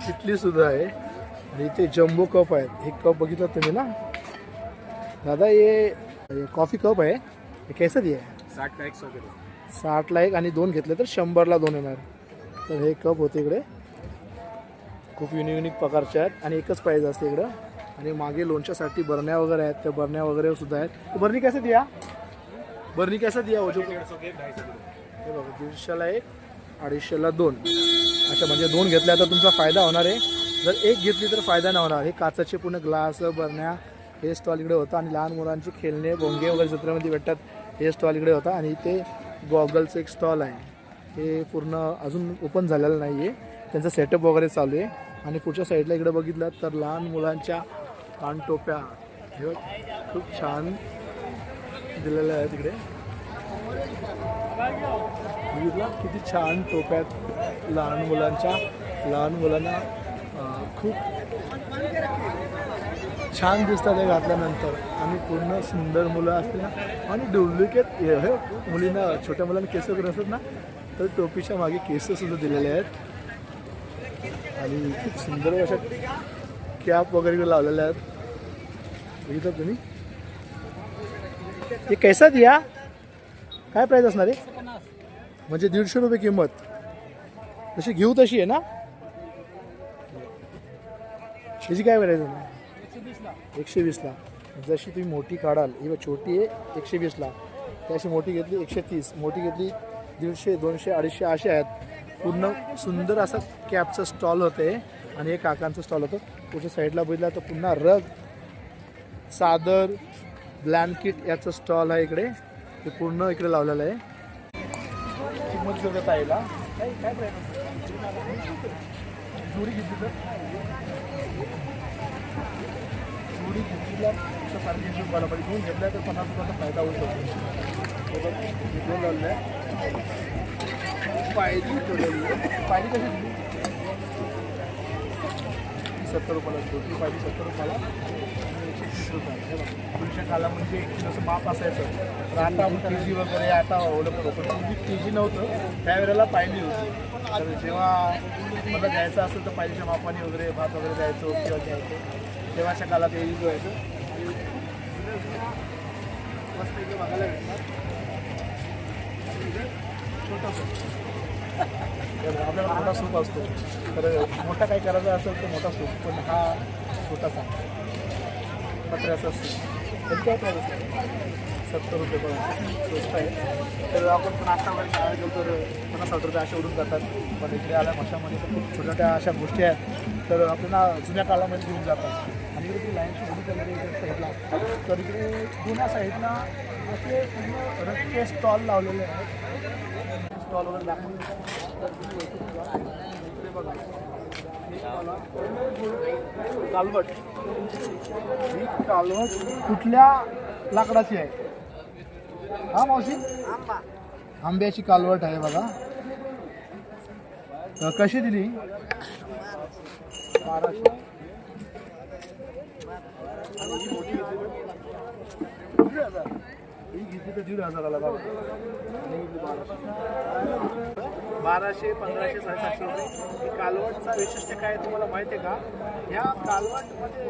किटली सुद्धा आहे. आणि इथे जम्बो कप आहेत. हे कप बघितलं तुम्ही ना दादा? ये कॉफी कप आहे. हे कैसा दिया आहे? 60 का 100 किलो 60ला 1 आणि 2 घेतले तर 100ला 2 येणार. तर हे कप होते इकडे. खूप युनिक प्रकारचे आहेत आणि एकच प्राईज असते इकडं. आणि मागे लोणच्यासाठी बरण्या वगैरे आहेत. त्या बरण्या वगैरे सुद्धा आहेत. बरणी कैसे दिया? बरणी कैसा दिया हो? जो 150 के 250 किलो हे बघा 150ला 1, 250ला 2 अशा. म्हणजे 2 घेतल्या तर तुमचा फायदा होणार आहे. जर 1 घेतली तर फायदा नाही होणार. हे काचाचे पूर्ण ग्लास, बरण्या हे स्टॉल इकडे होता. आणि लहान मुलांचे खेळणे, भोंगे वगैरे जत्रेमध्ये भेटतात हे स्टॉल इकडे होता. आणि इथे गॉगलचं एक स्टॉल आहे. हे पूर्ण अजून ओपन झालेलं नाही आहे. त्यांचा सेटअप वगैरे चालू आहे. आणि पुढच्या साईडला इकडे बघितलं तर लहान मुलांच्या कानटोप्या हे खूप छान दिलेल्या आहेत इकडे. बघितलं किती छान टोप्यात लहान मुलांना खूप छान दिसतात हे घातल्यानंतर. आणि पूर्ण सुंदर मुलं असतील ना. आणि डुप्लिकेट हे मुलींना, छोट्या मुलांना केस वगैरे असतात ना, तर टोपीच्या मागे केस सुद्धा दिलेले आहेत. आणि खूप सुंदर अशा कॅप वगैरे लावलेल्या आहेत. बघितलं तुम्ही? हे कैसा दिया? काय प्राईस असणार आहे? म्हणजे 150 रुपये किंमत. जशी घेऊ तशी आहे ना? त्याची काय प्राईस आहे? 120ला. जशी तुम्ही मोठी काढाल, ही छोटी आहे 120ला. त्याशी मोठी घेतली 130, मोठी घेतली 150, 200, 250 असे आहेत. पूर्ण सुंदर असं कॅपचं स्टॉल होते. आणि एक काकांचं स्टॉल होतं. पुढच्या साईडला बघितला तर पुन्हा रग, चादर, ब्लँकेट याचं स्टॉल आहे इकडे. ते पूर्ण इकडे लावलेलं आहे. किंमत सगळं आईला काय काय जुडी घेतली तर जुडी घेतलीला 350 रुपयाला पाहिजे. घेऊन घेतल्या तर 50 रुपयाचा फायदा होऊ शकतो. घेऊन लावलं आहे. पायली ठेवलेली आहे. पायली कशी दिली? 70 रुपयाला छोटी पायली 70 रुपयाला. 130 रुपयाला. हे बघा 200 काला म्हणजे जसं माप असायचं. तर आता आपण के जी वगैरे आता अवलंबून होतो. पूर्वी के जी नव्हतं, त्यावेळेला पायली होती. तर जेव्हा मला द्यायचं असेल तर पायलीच्या मापाने वगैरे भात वगैरे द्यायचो किंवा घ्यायचो. तेव्हाच्या काळात हे यूज व्हायचं. मस्त इथे बघायला भेटणार छोटंसं. आपल्याला मोठा सूप असतो. तर मोठा काही करायचा असेल तर मोठा सूप, पण हा छोटासा पत्र्याचा सूप. त्याची काय प्राईस असते? 70 रुपये पर्यंत स्वस्त आहे. तर आपण पण नाश्ता वगैरे खायला गेलो तर 50-60 रुपये असे उडून जातात. पण इकडे आल्या मशामध्ये तर खूप छोट्या अशा गोष्टी आहेत. तर आपल्याला जुन्या काळामध्ये घेऊन जातात. आणि इकडे ती लाईनची उडी वगैरे साईडला. तर इकडे जुन्या साईडला असे पूर्ण रस्ते स्टॉल लावलेले आहेत. स्टॉल वगैरे दाखवून इकडे बघा कालवट. ही कालवट कुठल्या लाकडाची आहे? हा मावशी, आंब्याची कालवट आहे बघा. कशी दिली? 1200. ही घेतली तर 1,500ला बघा. 1200, 1500, 750 रुपये. ही कालवटचा वैशिष्ट्य काय आहे तुम्हाला माहिती आहे का? ह्या कालवटमध्ये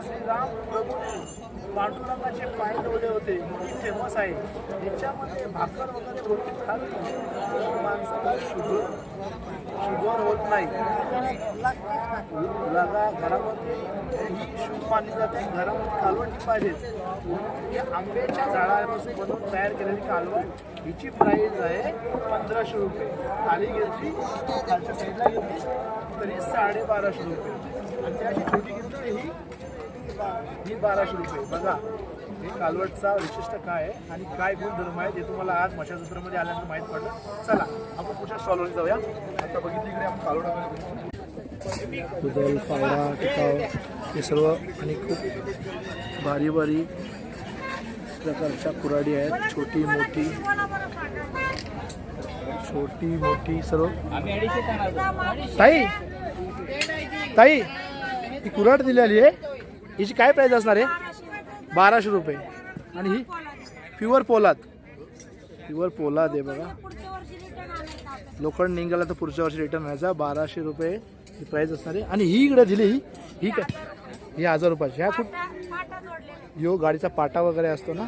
श्रीराम प्रभूने पांडुरंगाचे पाय ठेवले होते. ही फेमस आहे. याच्यामध्ये भाकर वगैरे रोटी खात माणसाला शुगर होत नाही. लगा घरामध्ये ही शुभ मानली जाते. घरामध्ये कालवट पाहिजेच. या आंब्याच्या झाडापासून बनवून तयार केलेली कालवट हिची प्राईस आहे 1500 रुपये. खाली घेतली, खालच्या साईडला घेतली तरी 1250 रुपये. आणि त्याची छोटी घेतली ही 1200 रुपये. बघा हे कालवटचा वैशिष्ट्य काय आहे आणि काय गुणधर्म आहे ते तुम्हाला आज मशाजत्रामध्ये आल्यानंतर माहीत पडलं. चला आपण पुढच्या स्टॉलवर जाऊया. आता बघितलं इकडे आपण कालवट कुदल, फावडा, टिकाव हे सर्व आणि खूप भारी भारी प्रकारच्या कुऱ्हाडी आहेत. छोटी मोठी सर्व. ताई ही कुऱ्हाड दिलेली आहे. हिची काय प्राईस असणार आहे? 1200 रुपये. आणि ही प्युअर पोलाद आहे बघा. लोखंड निघाला तर पुढच्या वर्षी रिटर्न व्हायचा. 1200 रुपये ही प्राईस असणार आहे. आणि ही इकडे दिली ही काय? ही 1000 रुपयाची. ह्या खूप यो गाडीचा पाटा वगैरे असतो ना,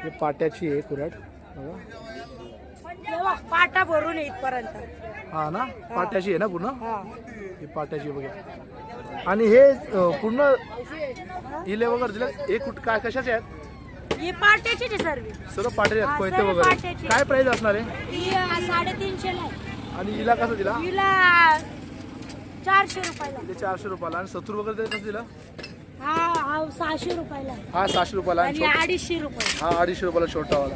हे पाट्याची आहे कुऱ्हाड बघा. पाटा भरून इथपर्यंत. हा ना, पाट्याची आहे ना पूर्ण. ही पाट्याची बघा. आणि हे पूर्ण इले वगैरे दिले. हे काय कशाचे आहेत? ही पाट्याची सर्व पाटे आहेत. कोयते वगैरे. पाट्याची. काय प्राईस असणार आहे? ही 350 ला आहे. आणि हिला कसं दिला? हिला 400 रुपयाला. इथे 400 रुपयाला. आणि सत्तूर वगैरे कसं दिला? हा 600 रुपयाला. हा 600 रुपयाला. आणि 250 रुपये. हा 250 रुपयाला छोटावाला.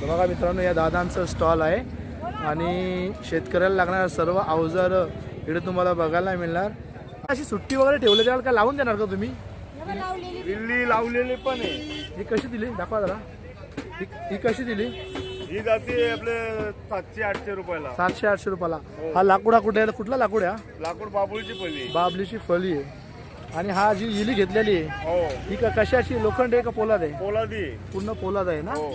तर बघा मित्रांनो, या दादांचं स्टॉल आहे आणि शेतकऱ्याला लागणारे सर्व अवजार इकडे तुम्हाला बघायला मिळणार. अशी सुट्टी वगैरे ठेवली त्याला काय लावून देणार का तुम्ही? दिल्ली लावलेली पण आहे. ही कशी दिली दाखवा जरा. ही कशी दिली? ही जाते आपले 700-800 रुपयाला. 700-800 रुपयाला. हा लाकूड कुठे आहे? कुठला लाकूड आहे? लाकूड बाबुळची पहिली. बाबलीची फळी आहे. आणि हा जी इली घेतलेली आहे हो. ही कशाची? लोखंड आहे का पोलाद आहे? पोलादी. पूर्ण पोलाद आहे ना. हो.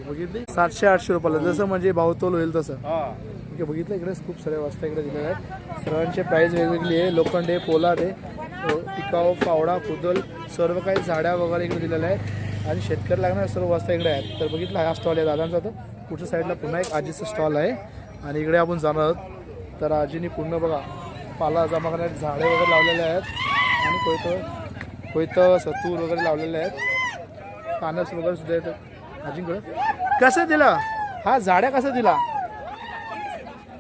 बघितली 700-800 रुपयाला. जसं म्हणजे भावतोल होईल तसं. हा. ठीक आहे. बघितलं इकडे खूप साऱ्या वस्त्या इकडे दिलेल्या आहेत. सर्वांचे प्राईस वेगवेगळी आहे. लोखंड आहे, पोलाद आहे, टिकाव, फावडा, कुदल सर्व काही झाड्या वगैरे इकडे दिलेल्या आहेत. आणि शेतकरी लागणाऱ्या सर्व वस्त्या इकडे आहेत. तर बघितलं हा स्टॉल आहे दादांचा. तर पुढच्या साईडला पुन्हा एक आजीचं स्टॉल आहे आणि इकडे आपण जाणार आहोत. तर आजीने पूर्ण बघा पाला जमा करणारे झाडे वगैरे लावलेले आहेत. आणि कोयतं सत्तूर वगैरे लावलेले आहेत. कानस वगैरे सुद्धा येतात आजींकडे. कसं दिलं? हा झाड्या कसं दिला?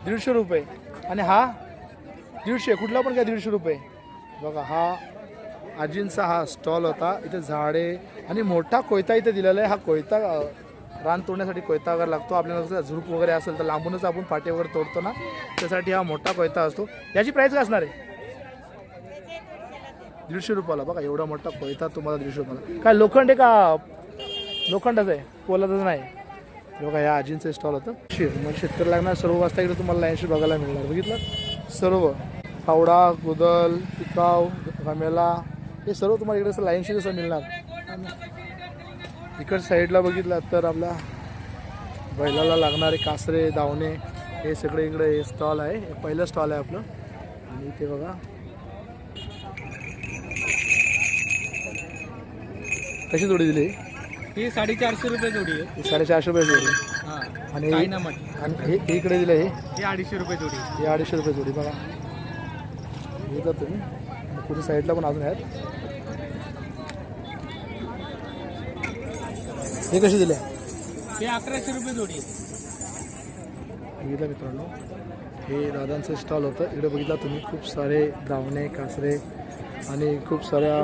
150 रुपये. आणि हा 150. कुठला पण काय 150 रुपये. बघा हा आजींचा हा स्टॉल होता. इथे झाडे आणि मोठा कोयता इथे दिलेला आहे. हा कोयता रान तोडण्यासाठी कोयता वगैरे लागतो. आपल्याला झुडूप वगैरे असेल तर लांबूनच आपण पाटे वगैरे तोडतो ना, त्यासाठी हा मोठा कोयता असतो. याची प्राईस काय असणार आहे? 150 रुपयाला. बघा एवढा मोठा कोयता तुम्हाला 150 रुपयाला. काय लोखंड आहे का? लोखंडाचं आहे, पोलादच नाही. बघा या आजींचं स्टॉल होतं. म्हणजे शेतकरी लागणार सर्व वाजता इकडे तुम्हाला लाईनशी बघायला मिळणार. बघितलं सर्व फावडा, कुदल, टिकाव, घमेला हे सर्व तुम्हाला इकडे लाईनशी जसं मिळणार. इकडच्या साईडला बघितलं तर आपल्या बैलाला लागणारे कासरे, दावणे हे सगळे इकडे स्टॉल आहे. हे पहिलं स्टॉल आहे आपलं. आणि इथे बघा कशी जोडी दिली? ही 450 रुपये जोडी आहे. 450 रुपये जोडी. आणि हे इकडे दिलं हे 250 रुपये जोडी. हे 250 रुपये जोडी. बघा घेतात तुम्ही. पुढच्या साईडला पण अजून आहेत. हे कसे दिले? हे 1100 रुपये जोडी. बघितलं मित्रांनो, हे दादांचं स्टॉल होतं. इकडे बघितलं तुम्ही खूप सारे दावणे, कासरे आणि खूप साऱ्या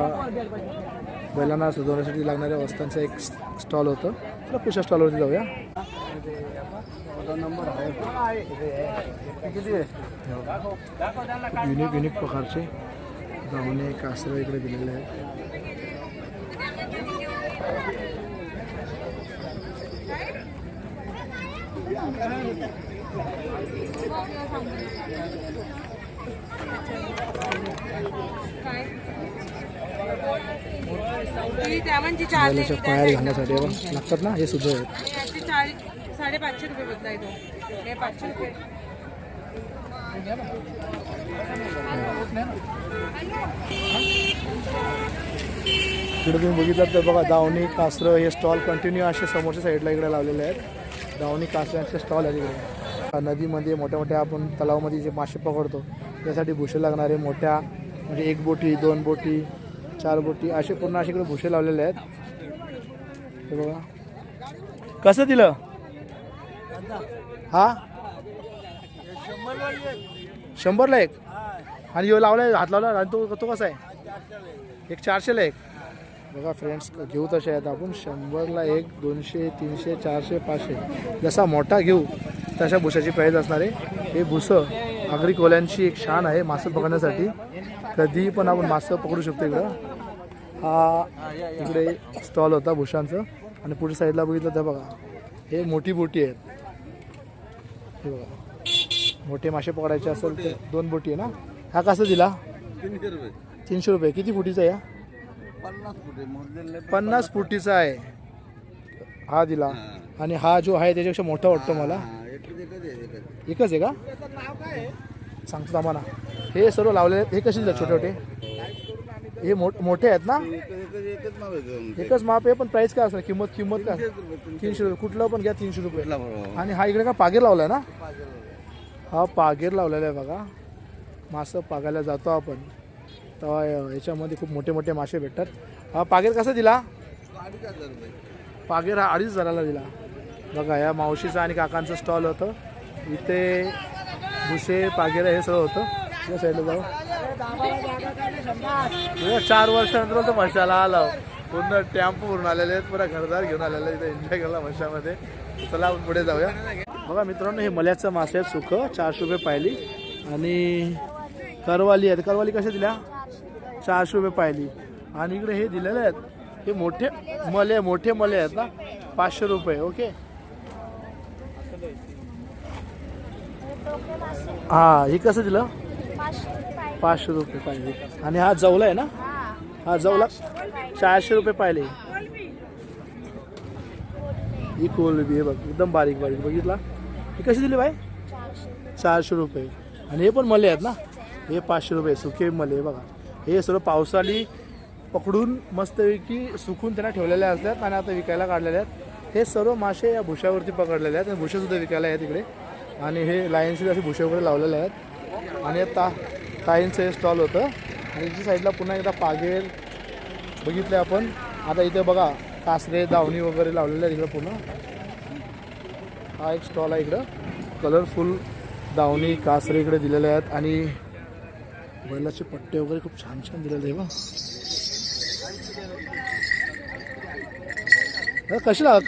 बैलांना सजवण्यासाठी लागणाऱ्या वस्तूंचं एक स्टॉल होतं. तर पुढच्या स्टॉलवरती जाऊया. युनिक युनिक प्रकारचे धावणे कासरं इकडे दिलेले आहेत. बैलाच्या पायात घालण्यासाठी लागतात ना, हे सुद्धा आहेत. 550 रुपये बदलाय तो हे 500 रुपये. इकडे तुम्ही बघितलं तर बघा दावणी कासरं हे स्टॉल कंटिन्यू असे समोरच्या साईडला इकडे लावलेले आहेत. दावणी कासऱ्यांचे स्टॉल आहेत इकडे. नदीमध्ये मोठ्या मोठ्या आपण तलावामध्ये जे मासे पकडतो त्यासाठी भुसे लागणारे मोठ्या, म्हणजे 1 बोटी 2 बोटी 4 बोटी असे पूर्ण असे इकडे भुसे लावलेले आहेत. हे बघा कसं दिलं हा 100ला 1 आणि यो लावलाय हात लावला आणि तो कसा आहे 400ला 1. बघा फ्रेंड्स घेऊ तसे आहेत आपण 100ला 1 200 300 400 500 जसा मोठा घेऊ तशा भुसाची प्राईज असणार आहे. हे भुसं आगरी कोल्यांची एक शान आहे मासे पकडण्यासाठी. कधी पण आपण मासे पकडू शकतो. इकडं हा इकडे स्टॉल होता भुशांचं आणि पुढच्या साईडला बघितलं तर बघा हे मोठी बोटी आहेत. हे बघा मोठे मासे पकडायचे असेल तर 2 बोटी आहे ना. हा कसा दिला 300 रुपये. किती फुटीचा आहे या 50 फुटीचा आहे हा दिला. आणि हा जो आहे त्याच्यापेक्षा मोठा वाटतो मला. एकच आहे का सांगतो आम्हाला. हे सर्व लावलेले हे कसे दिले छोटे छोटे हे मोठे आहेत ना. एकच माप आहे पण प्राइस काय असणार किंमत काय 300 रुपये. कुठलं पण घ्या 300 रुपये. आणि हा इकडे का पागेर लावलाय ना. हा पागेर लावलेला आहे बघा. मासं पागायला जातो आपण तेव्हा याच्यामध्ये खूप मोठे मोठे मासे भेटतात. हा पागेर कसा दिला पागेर हा 2,500ला दिला. बघा या मावशीचा आणि काकांचं स्टॉल होतं इथे. भुसे पागेर हे सगळं होतं. या साईडला जाऊ 4 वर्षानंतर तर मशाला आला पूर्ण टॅम्पो भरून आलेले आहेत. पुरा घरदार घेऊन आलेला इथे एन्जॉय केला मशामध्ये. चला आपण पुढे जाऊया. बघा मित्रांनो हे मल्याचं मासे आहेत सुकं 400 रुपये पायली. आणि करवाली आहेत. करवाली कशा दिल्या 400 रुपये पायली. आणि इकडे हे दिलेले आहेत हे मोठे मले आहेत ना 500 रुपये. ओके हा हे कसं दिलं 500 रुपये पाहिजे. आणि हा जवला आहे ना. हा जवला 400 रुपये पाहिले. ही कोलबी आहे बघ एकदम बारीक बारीक बघितला. ही कशी दिली बाई 400 रुपये. आणि हे पण मले आहेत ना हे 500 रुपये सुके मले आहे बघा. हे सर्व पावसाळी पकडून मस्तपैकी सुकून त्यांना ठेवलेले असतात आणि आता विकायला काढलेले आहेत. हे सर्व मासे या भुशावरती पकडलेले आहेत आणि भुशासुद्धा विकायला आहेत इकडे. आणि हे लाईनशीर असे भुशे वगैरे लावलेले आहेत. आणि ताईंचं हे स्टॉल होतं. आणि इथे साईडला पुन्हा एकदा पागेर बघितले आपण. आता इथे बघा कासरे दावणी वगैरे लावलेले आहेत इकडं पुन्हा. हा एक स्टॉल आहे इकडं. कलरफुल दावणी कासरे इकडे दिलेले आहेत. आणि बैलाचे पट्टे वगैरे खूप छान छान दिलेले आहे बा.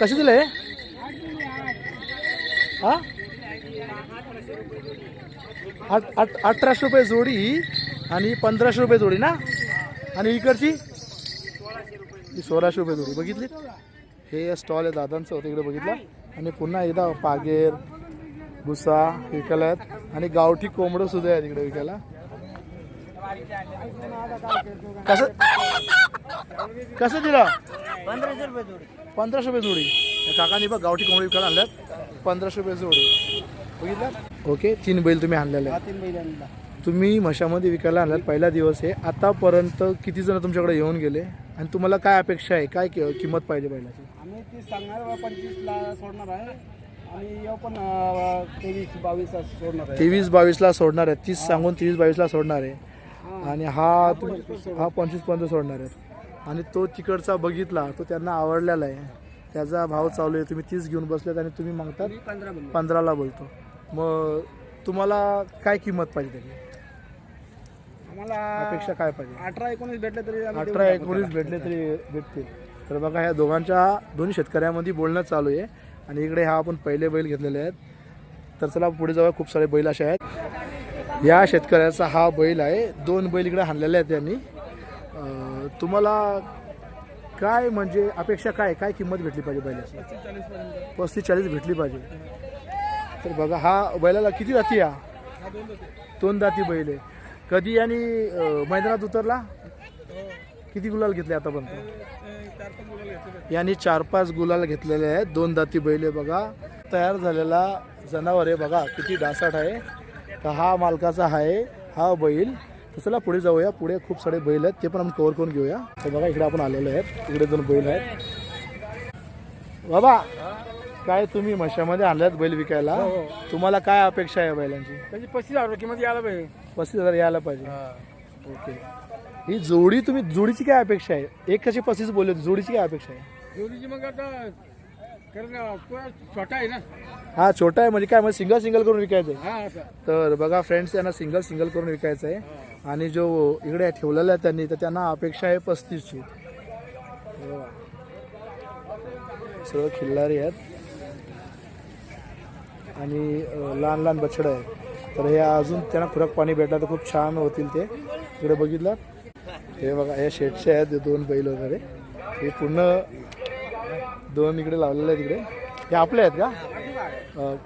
कसे दिले हा 1800 रुपये जोडी आणि 1500 रुपये जोडी ना. आणि इकडची 1600 रुपये जोडी बघितली. हे स्टॉल आहे दादांचं होतं इकडे बघितलं. आणि पुन्हा एकदा पागेर भुसा विकायला आहेत. आणि गावठी कोंबडं सुद्धा आहेत इकडे विकायला. कसं दिलं 1500 रुपये जोडी. काकांनी बघ गावठी कोंबडी विकायला आणल्यात 1500 रुपये जोडी बघितलं. ओके 3 बैल तुम्ही आणलेले तुम्ही म्हशामध्ये विकायला आणलात. पहिला दिवस आहे. आतापर्यंत किती जण तुमच्याकडे येऊन गेले आणि तुम्हाला काय अपेक्षा आहे काय किंमत पाहिजे बैलाची. आम्ही ती सांगणार 25ला सोडणार आहे आणि पण 23-22 सोडणार आहे. 23-22ला सोडणार आहे. 30 सांगून 23-22ला सोडणार आहे. आणि हा 25 पर्यंत सोडणार आहेत. आणि तो तिकडचा बघितला तो त्यांना आवडलेला आहे त्याचा भाव चालू आहे. तुम्ही 30 घेऊन बसलेत आणि तुम्ही मागतात 15ला बोलतो. मग तुम्हाला काय किंमत पाहिजे त्याची आम्हाला अपेक्षा काय पाहिजे. 18-19 भेटले तरी 18-19 भेटले तरी भेटतील. तर बघा ह्या दोन्ही शेतकऱ्यामध्ये बोलणं चालू आहे. आणि इकडे हा आपण पहिले बैल घेतलेले आहेत. तर चला पुढे जाऊया. खूप सारे बैल असे आहेत. या शेतकऱ्याचा हा बैल आहे. 2 बैल इकडे आणलेले आहेत त्यांनी. तुम्हाला काय म्हणजे अपेक्षा काय काय किंमत भेटली पाहिजे बैलाची? 35-40 भेटली पाहिजे. तर बघा हा बैलाला किती जाती या? 2 दाती बैल आहे. कधी यांनी मैदानात उतरला? किती गुलाल घेतले आतापर्यंत? यांनी 4-5 गुलाल घेतलेले आहेत. 2 दाती बैल आहे बघा. तयार झालेला जनावर आहे बघा किती डासाट आहे. तर हा मालकाचा आहे हा बैल. तर चला पुढे जाऊया. पुढे खूप सारे बैल आहेत ते पण आपण कव्हर करून घेऊया. तर बघा इकडे आपण आलेलो आहेत. इकडे 2 बैल आहेत. बाबा काय तुम्ही म्हशामध्ये आणल्यात बैल विकायला? तुम्हाला काय अपेक्षा आहे बैलांची? त्याची 35,000 किंमत यायला पाहिजे. 35,000 यायला पाहिजे. ओके. ही जोडी तुम्ही जोडीची काय अपेक्षा आहे? एक कशी 35 बोलले होते, जोडीची काय अपेक्षा आहे? जोडीची मग आता कारण छोटा आहे ना. हा छोटा आहे म्हणजे काय म्हणजे सिंगल करून विकायचं आहे. हा असं. तर बघा फ्रेंड्स यांना सिंगल करून विकायचं आहे. आणि जो इकडे ठेवलेला आहे त्यांनी तर त्यांना अपेक्षा आहे 35ची. सगळं खिल्लारी आहेत आणि लहान बछडं आहे. तर हे अजून त्यांना खुराक पाणी भेटलं तर खूप छान होतील ते. इकडे बघितलं हे बघा हे शेटचे आहेत 2 बैल वगैरे. हे पूर्ण 2 इकडे लावलेले आहेत. इकडे हे आपले आहेत का?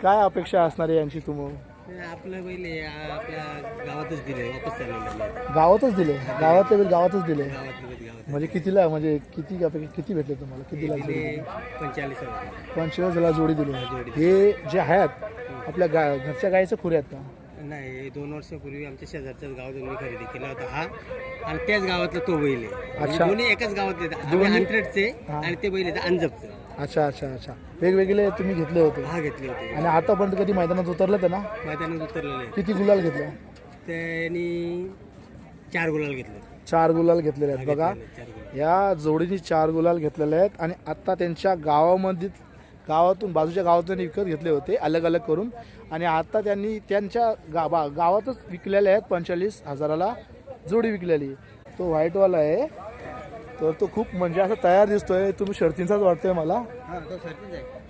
काय अपेक्षा असणार आहे यांची तुम्ही? आपलं बैल आपल्या गावातच दिले वापस चाललेलं. गावातच दिले? गावातले बैल गावातच दिले म्हणजे कितीला म्हणजे किती अपेक्षा किती भेटले तुम्हाला? कितीला? 45,000 जोडी दिली. हे जे आहेत आपल्या घरच्या गायीचं खुरे आहेत का? नाही 2 वर्षापूर्वी आमच्या शेजारच्याच गावात मी खरेदी केला होता हा आणि त्याच गावातला तो बैल आहे. अच्छा. दोन्ही एकाच गावातले अंतरटचे आणि ते बैल आहेत अंजपचं. अच्छा. वेगवेगळे तुम्ही घेतले होते? हा घेतले होते. आणि आतापर्यंत कधी मैदानात उतरले तर ना? मैदानात उतरलेले किती गुलाल घेतले? त्यांनी 4 गुलाल घेतले. 4 गुलाल घेतलेले आहेत बघा. या जोडीने 4 गुलाल घेतलेले आहेत. आणि आत्ता त्यांच्या गावातून बाजूच्या गावातून विकत घेतले होते अलग करून. आणि आता त्यांनी त्यांच्या गावातच विकलेले आहेत. 45,000ला जोडी विकलेली. तो व्हाईटवाला आहे तर तो खूप म्हणजे असं तयार दिसतोय. तुम्ही शर्तींचाच वाटतोय मला.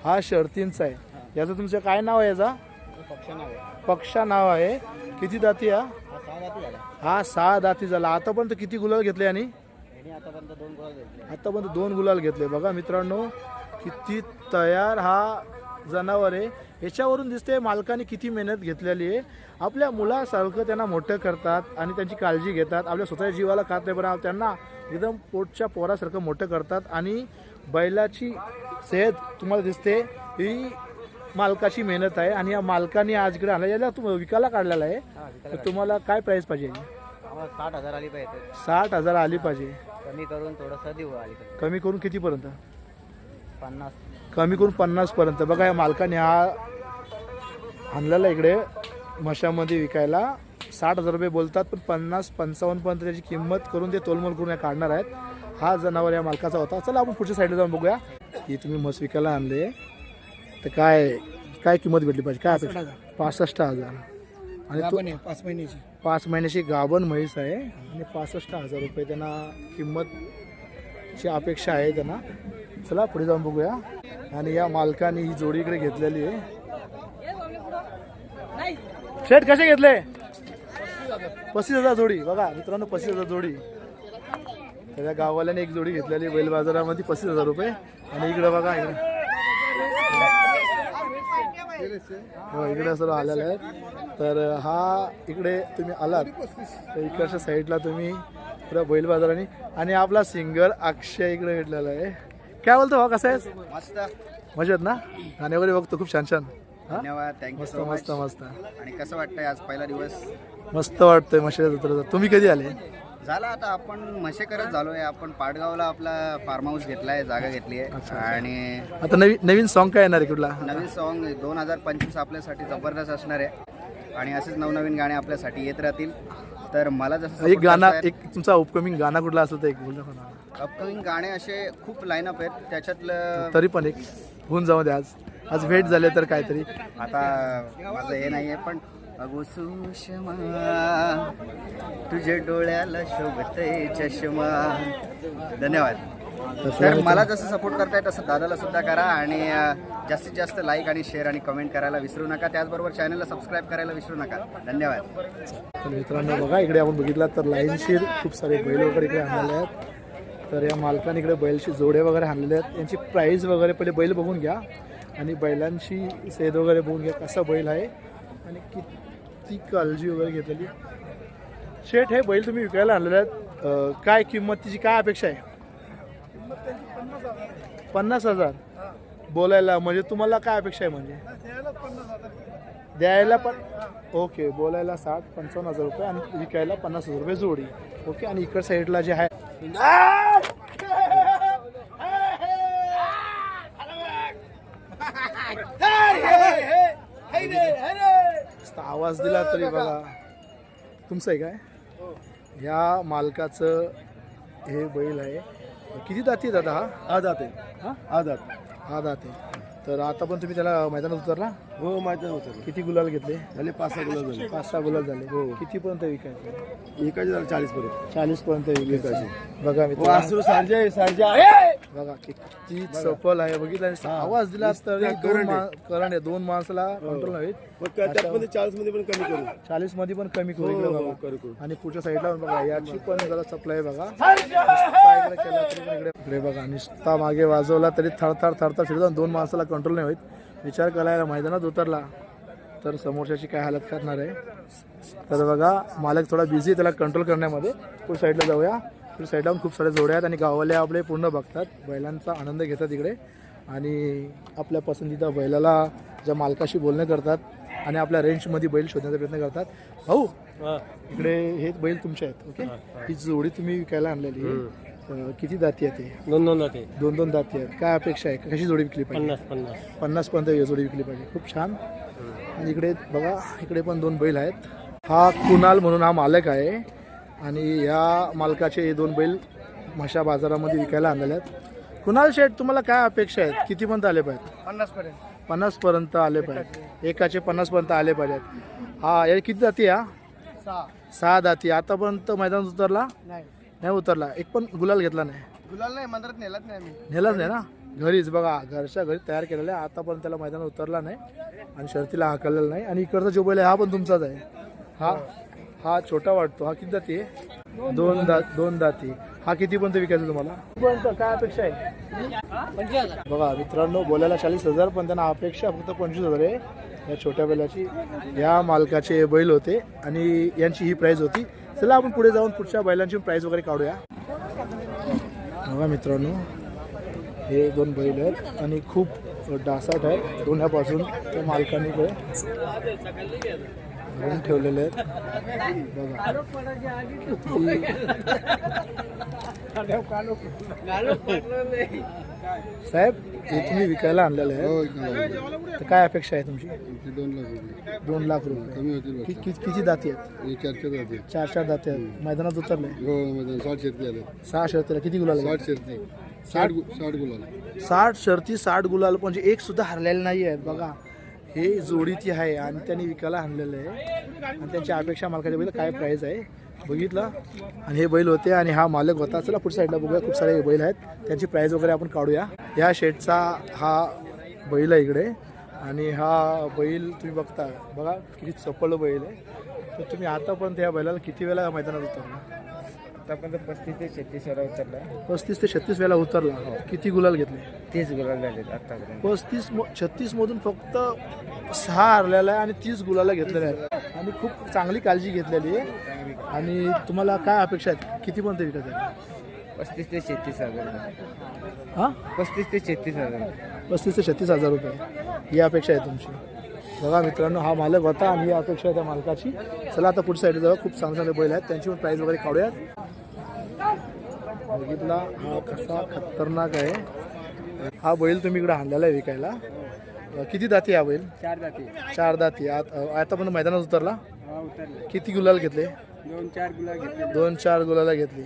हा शर्तींचा आहे. याचं तुमचं काय नाव आहे? याचा पक्षा नाव आहे. किती दाती? हा 6 दाती झाला. आतापर्यंत किती गुलाल घेतले? आणि आतापर्यंत 2 गुलाल घेतले. बघा मित्रांनो किती तयार हा जनावर आहे. याच्यावरून दिसते मालकाने किती मेहनत घेतलेली आहे. आपल्या मुलासारखं त्यांना मोठं करतात आणि त्यांची काळजी घेतात. आपल्या स्वतःच्या जीवाला खात नाही पण त्यांना एकदम पोटच्या पोरासारखं मोठं करतात. आणि बैलाची सेहत तुम्हाला दिसते ही मालकाची मेहनत आहे. आणि या मालकाने आज इकडे आणला याला विकायला काढलेला आहे. तर तुम्हाला काय प्राईस पाहिजे? 60,000 आली पाहिजे. 60,000 आली पाहिजे. कमी करून थोडंसं देऊ आली पाहिजे. कमी करून कितीपर्यंत? 50. कमी करून 50 पर्यंत. बघा या मालकाने हा आणलेला इकडे म्हशामध्ये विकायला. 60,000 रुपये बोलतात पण 50-55 पर्यंत त्याची किंमत करून ते तोलमोल करून काढणार आहेत. हा जनावर या मालकाचा होता. चला आपण पुढच्या साईडला जाऊन बघूया. ही तुम्ही म्हस विकायला आणले तर काय किंमत भेटली पाहिजे? काय अपेक्षा? 65,000. आणि तो 5 महिन्याची गाभण म्हैस आहे. आणि 65,000 रुपये त्यांना किंमतची अपेक्षा आहे त्यांना. चला पुढे जाऊन बघूया. आणि या मालकाने ही जोडी इकडे घेतलेली आहे. शेट कसे घेतले? 35,000 जोडी. बघा मित्रांनो 35,000 जोडी. त्या गाववाल्याने एक जोडी घेतलेली बैल बाजारामध्ये 35,000 रुपये. आणि इकडे बघा इकडे सर्व आलेले आहेत. तर हा इकडे तुम्ही आलात तर इकडच्या साईडला तुम्ही पुरा बैल बाजाराने. आणि आपला सिंगर अक्षय इकडे भेटलेला आहे. काय बोलतो भाऊ कसा आहे? मस्त मजेत ना? गाणे वगैरे बघतो खूप छान. धन्यवाद. थँक्यू मस्त सो मस्त मच. मस्त. आणि कसं वाटतंय आज पहिला दिवस? मस्त वाटतंय म्हशीच्या जत्रेचा. तुम्ही कधी आले? झाला आता आपण म्हशेकरच झालोय. आपण पाटगावला आपला फार्म हाऊस घेतलाय, जागा घेतली आहे. आणि आता नवीन सॉन्ग काय येणार आहे कुठला? नवीन सॉन्ग 2025 आपल्यासाठी जबरदस्त असणार आहे. आणि असेच नवनवीन गाणे आपल्यासाठी येत राहतील. तर मला जसं एक गाणं एक तुमचा अपकमिंग गाणं कुठला असेल तर एक बोल ना. अपकमिंग गाणे असे खूप लाईनअप आहेत. त्याच्यातलं तरी पण एक होऊन जाऊ दे. आज भेट झाले तर काहीतरी. आता माझं हे नाही आहे पण अगो सुषमा तुझ्या डोळ्याला शोभतय चष्मा. धन्यवाद. तर मला जसं सपोर्ट करताय तसं दादाला सुद्धा करा आणि जास्तीत जास्त लाईक आणि शेअर आणि कमेंट करायला विसरू नका. त्याचबरोबर चॅनलला सबस्क्राईब करायला विसरू नका. धन्यवाद. तर मित्रांनो बघा इकडे आपण बघितला तर लाईनशीर खूप सारे बैल वगैरे इकडे आणलेले आहेत. तर या मालकाने इकडे बैलची जोडे वगैरे आणलेले आहेत. यांची प्राईस वगैरे पहिले बैल बघून घ्या आणि बैलांची सेद वगैरे बघून घ्या कसा बैल आहे आणि किती काळजी वगैरे घेतलेली. शेठ हे बैल तुम्ही विकायला आणलेले आहेत, काय किंमत तिची काय अपेक्षा आहे? 50,000 बोलायला, म्हणजे तुम्हाला काय अपेक्षा आहे? म्हणजे द्यायला पण ओके, बोलायला 60-55,000 रुपये आणि विकायला 50,000 रुपये जोडी. ओके, आणि इकड साईडला जे आहे आवाज दिला तरी बघा तुमचं आहे काय? ह्या मालकाचं हे बैल आहे. किती दाती दादा? हा दात आहे. हा दात आहे. तर आता पण तुम्ही त्याला मैदानात उतरला? हो मैदान होतं. किती गुलाल घेतले? झाले 5-6 गुलाब झाले. 5-6 गुलाल झाले. हो. कितीपर्यंत विकायचं? एकाचे झाले 40 पर्यंत. 40 पर्यंत विकायचे. बघा मित्र वासरू सांजे आहे. बघा किती चपल आहे. बघितलं आवाज दिला तरी दोन माणसाला कंट्रोल नाही. त्यामध्ये 40 मध्ये पण कमी करू. 40 मध्ये पण कमी करू इकडे बघा. करू. आणि पुढच्या साईडला बघा याची पण जरा चपल आहे बघा. इकडे केला तरी इकडे बघा नुसता मागे वाजवला तरी थरथर फिरतो. 2 माणसाला कंट्रोल नाही होत. विचार करायला मैदानात उतरला तर समोरच्याची काय हालत करणार आहे. तर बघा मालक थोडा बिझी त्याला कंट्रोल करण्यामध्ये. पुढच्या साईडला जाऊया. पुढच्या साईडला खूप सारे जोड्या आहेत आणि गावाले आपले पूर्ण बघतात, बैलांचा आनंद घेतात इकडे आणि आपल्या पसंतीचा बैलाला ज्या मालकाशी बोलणे करतात आणि आपल्या रेंजमध्ये बैल शोधण्याचा प्रयत्न करतात. भाऊ इकडे हे बैल तुमचे आहेत. ओके, ही जोडी तुम्ही विकायला आणलेली आहे. किती दाती आहेत ते? 2 दाते. 2 दाती आहेत. काय अपेक्षा आहे? कशी जोडी विकली पाहिजे? 50 पर्यंत जोडी विकली पाहिजे. खूप छान. आणि इकडे बघा इकडे पण 2 बैल आहेत. हा कुणाल म्हणून हा मालक आहे आणि या मालकाचे हे 2 बैल म्हशा बाजारामध्ये विकायला आणलेले आहेत. कुणाल शेठ तुम्हाला काय अपेक्षा आहेत? कितीपर्यंत आले पाहिजेत? 50 पर्यंत आले पाहिजेत. एकाचे 50 पर्यंत आले पाहिजेत. हा या किती दाती? या 6 दाती. आतापर्यंत मैदानात उतरला नाही उतरला? एक पण गुलाल घेतला नाही? गुलाल नाही मंदिरात नेलाच नाही आम्ही. नेलाच नाही ना? घरीच बघा घरच्या घरी तयार केलेला आहे. आतापर्यंत त्याला मैदानात उतरला नाही आणि शर्तीला हाकललेला नाही. आणि इकडचा जो बैल आहे हा पण तुमचाच आहे. हा छोटा वाटतो. हा किती दाती आहे? 2 दाती. हा कितीपर्यंत विकायचा तुम्हाला? काय अपेक्षा आहे? बघा मित्रांनो बोलायला 40,000 पण त्यांना अपेक्षा फक्त 25,000 आहे या छोट्या बैलाची. या मालकाचे बैल होते आणि यांची ही प्राईज होती. चला आपण पुढे जाऊन पुढच्या बैलांची प्राईज वगैरे काढूया. बघा मित्रांनो हे 2 बैल आहेत आणि खूप डासाट आहेत. दोन्हीपासून त्या मालकाने भरून ठेवलेले आहेत. बघा साहेब हे तुम्ही विकायला आणलेलं आहे तर काय अपेक्षा आहे तुमची? 2 लाख रुपये. किती दाती आहेत? 4 दाती आहेत. मैदानात उतरले? 6 शर्तीला. किती गुलाल? 60 शर्ती 60 गुलाल. म्हणजे एक सुद्धा हरलेले नाही आहेत. बघा हे जोडी ती आहे आणि त्यांनी विकायला आणलेलं आहे आणि त्यांची अपेक्षा मालकाच्या बैल काय प्राईज आहे बघितलं. आणि हे बैल होते आणि हा मालक होता. चला पुढच्या साईडला बघूया. खूप सारे बैल आहेत त्यांची प्राईज वगैरे आपण काढूया. या शेटचा हा बैल आहे इकडे आणि हा बैल तुम्ही बघता बघा किती चपळ बैल आहे. तर तुम्ही आतापर्यंत या बैलाला किती वेळा मैदानात उतरला? आतापर्यंत 35 ते 36 वेळा उतरला. 35 ते 36 वेळा उतरला. किती गुलाल घेतले? 30 गुलाल झाले आतापर्यंत. 36 मधून फक्त 6 हरलेला आहे आणि 30 गुलाला घेतलेले आहेत आणि खूप चांगली काळजी घेतलेली आहे. आणि तुम्हाला काय अपेक्षा आहेत? कितीपर्यंत विकत आहे? 35 ते 36 हजार. हां 35 ते 36 हजार. 35 ते 36,000 रुपये ही अपेक्षा आहे तुमची. बघा मित्रांनो हा मालक होता आणि ही अपेक्षा आहे त्या मालकाची. चला आता पुढच्या साईडला जाऊ. खूप चांगले चांगले बैल आहेत त्यांची पण प्राईज वगैरे काढूयात. बघितला हा कसा खतरनाक आहे. हा बैल तुम्ही इकडे आणलेला आहे विकायला. किती दाती हा बैल? 4 दाती. 4 दाती. आता पण मैदानात उतरला? उतरले. किती गुलाल घेतले? 2-4 गुलाल घेतले. 2-4 गुलाला घेतली.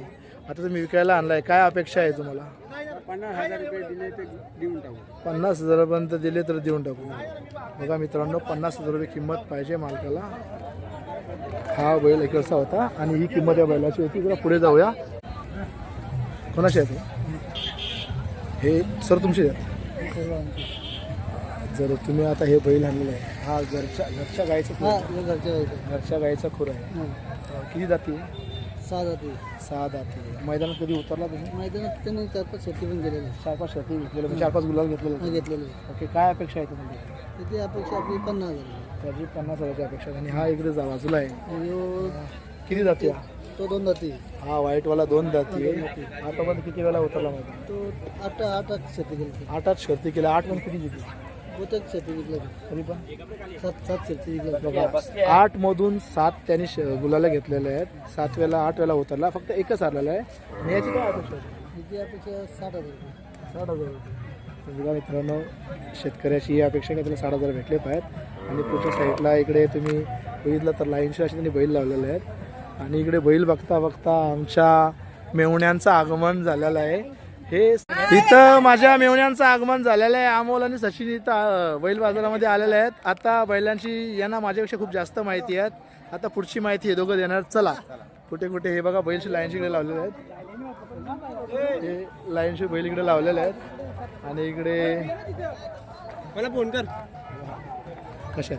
आता तुम्ही विकायला आणलाय काय अपेक्षा आहे तुम्हाला? 50,000 रुपये दिले तर देऊन टाकू. 50,000 पर्यंत दिले तर देऊन टाकू. बघा मित्रांनो 50,000 रुपये किंमत पाहिजे मालकाला. हा बैल इकडचा होता आणि ही किंमत या बैलाची होती. पुढे जाऊया. कोणाशी आहे? हे सर तुमचे जर तुम्ही आता हे बैल आणलेलं आहे हा घरच्या गायचं खुर आहे. घरच्या गायचा खुर आहे. किती जाती? 6 जाती. 6 जाती. मैदानात कधी उतरला तुम्ही? मैदानात त्यांनी 4-5 शेती पण गेलेले 4-5 शर्ती घेतलेलं 4-5 गुलाल घेतलेलं घेतलेले. ओके. काय अपेक्षा आहे तुम्हाला? त्याची अपेक्षा आपली 50,000. त्याची 50,000ची अपेक्षा आहे. आणि हा इकडे जा बाजूला आहे आणि किती जाती हा? तो 2 जाती. हा व्हाईटवाला 2 जाती आहे. आतापर्यंत किती वेळा उतरला मैदान? तो 8 शेती गेली. 8 शर्ती केल्या. 8 पण किती जिंकली? बहुतेक शेती जिंकली. तरी पण 7 शेती जिंकली. बघा 8 मधून 7 त्यांनी गुलाला घेतलेले आहेत. 7 वेळेला 8 वेळेला उतरला. फक्त एकच हरलेला आहे. आणि याची काय अपेक्षा आहे? त्याची अपेक्षा 60,000 रुपये. 60,000 रुपये. बघा मित्रांनो शेतकऱ्याची ही अपेक्षा की त्याला 60,000 भेटले पाहिजेत. आणि पुढच्या साईडला इकडे तुम्ही बघितलं तर लाईनशी असे त्यांनी बैल लावलेले आहेत. आणि इकडे बैल बघता बघता आमच्या मेवण्यांचं आगमन झालेलं आहे. हे इथं माझ्या मेवण्यांचं आगमन झालेलं आहे. अमोल आणि सचिन इथं बैल बाजारामध्ये आलेले आहेत. आता बैलांची यांना माझ्यापेक्षा खूप जास्त माहिती आहेत. आता पुढची माहिती हे दोघं देणार. चला कुठे कुठे हे बघा बैलची लाईनशी इकडे लावलेले आहेत. हे लाईनशी बैल इकडे लावलेले आहेत. आणि इकडे मला फोन कर. कशा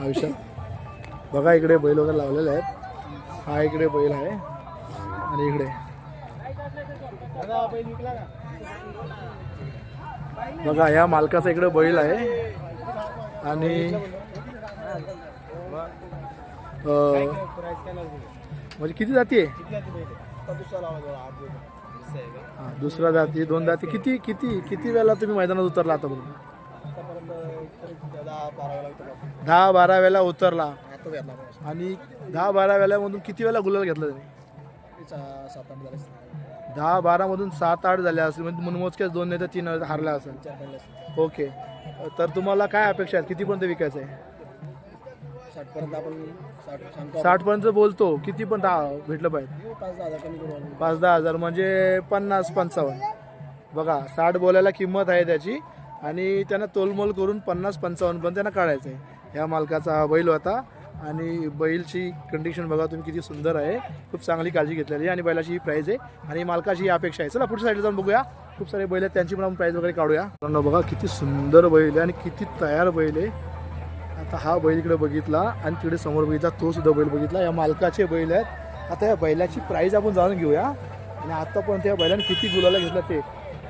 आयुष्यात बघा इकडे बैल वगैरे लावलेले आहेत. हा इकडे बैल आहे. आणि इकडे बघा या मालकाचा इकडे बैल आहे. आणि म्हणजे किती जाती आहे? दुसरा जाती 2 जाती. किती किती किती वेळेला तुम्ही मैदानात उतरला आतापर्यंत? 10-12 वेळेला उतरला. आणि 10-12 वेळेमधून किती वेळेला गुलाल घेतला तुम्ही? 10-12 मधून 7-8 झाल्या असेल. म्हणजे मोजक्याच 2 नाही तर 3 हारल्या असेल. ओके. तर तुम्हाला काय अपेक्षा आहे? कितीपर्यंत विकायचं आहे? 60 पर्यंत बोलतो. किती पण भेटलं पाहिजे? 5-10 हजार म्हणजे 50-55. बघा 60 बोलायला किंमत आहे त्याची. आणि त्यांना तोलमोल करून 50-55 पण त्यांना काढायचं आहे. या मालकाचा हा बैल होता. आणि बैलची कंडिशन बघा तुम्ही किती सुंदर आहे. खूप चांगली काळजी घेतलेली आहे. आणि बैलाची ही प्राईज आहे. आणि मालकाची ही अपेक्षा आहे. चला पुढच्या साईडला जाऊन बघूया. खूप सारे बैल आहेत त्यांची पण आपण प्राईज वगैरे काढूया. बघा किती सुंदर बैल आहे आणि किती तयार बैल आहे. आता हा बैल इकडे बघितला आणि तिकडे समोर बघितला तो सुद्धा बैल बघितला. या मालकाचे बैल आहेत. आता या बैलाची प्राईज आपण जाणून घेऊया. आणि आतापर्यंत या बैलाने किती गुलाला घेतला ते.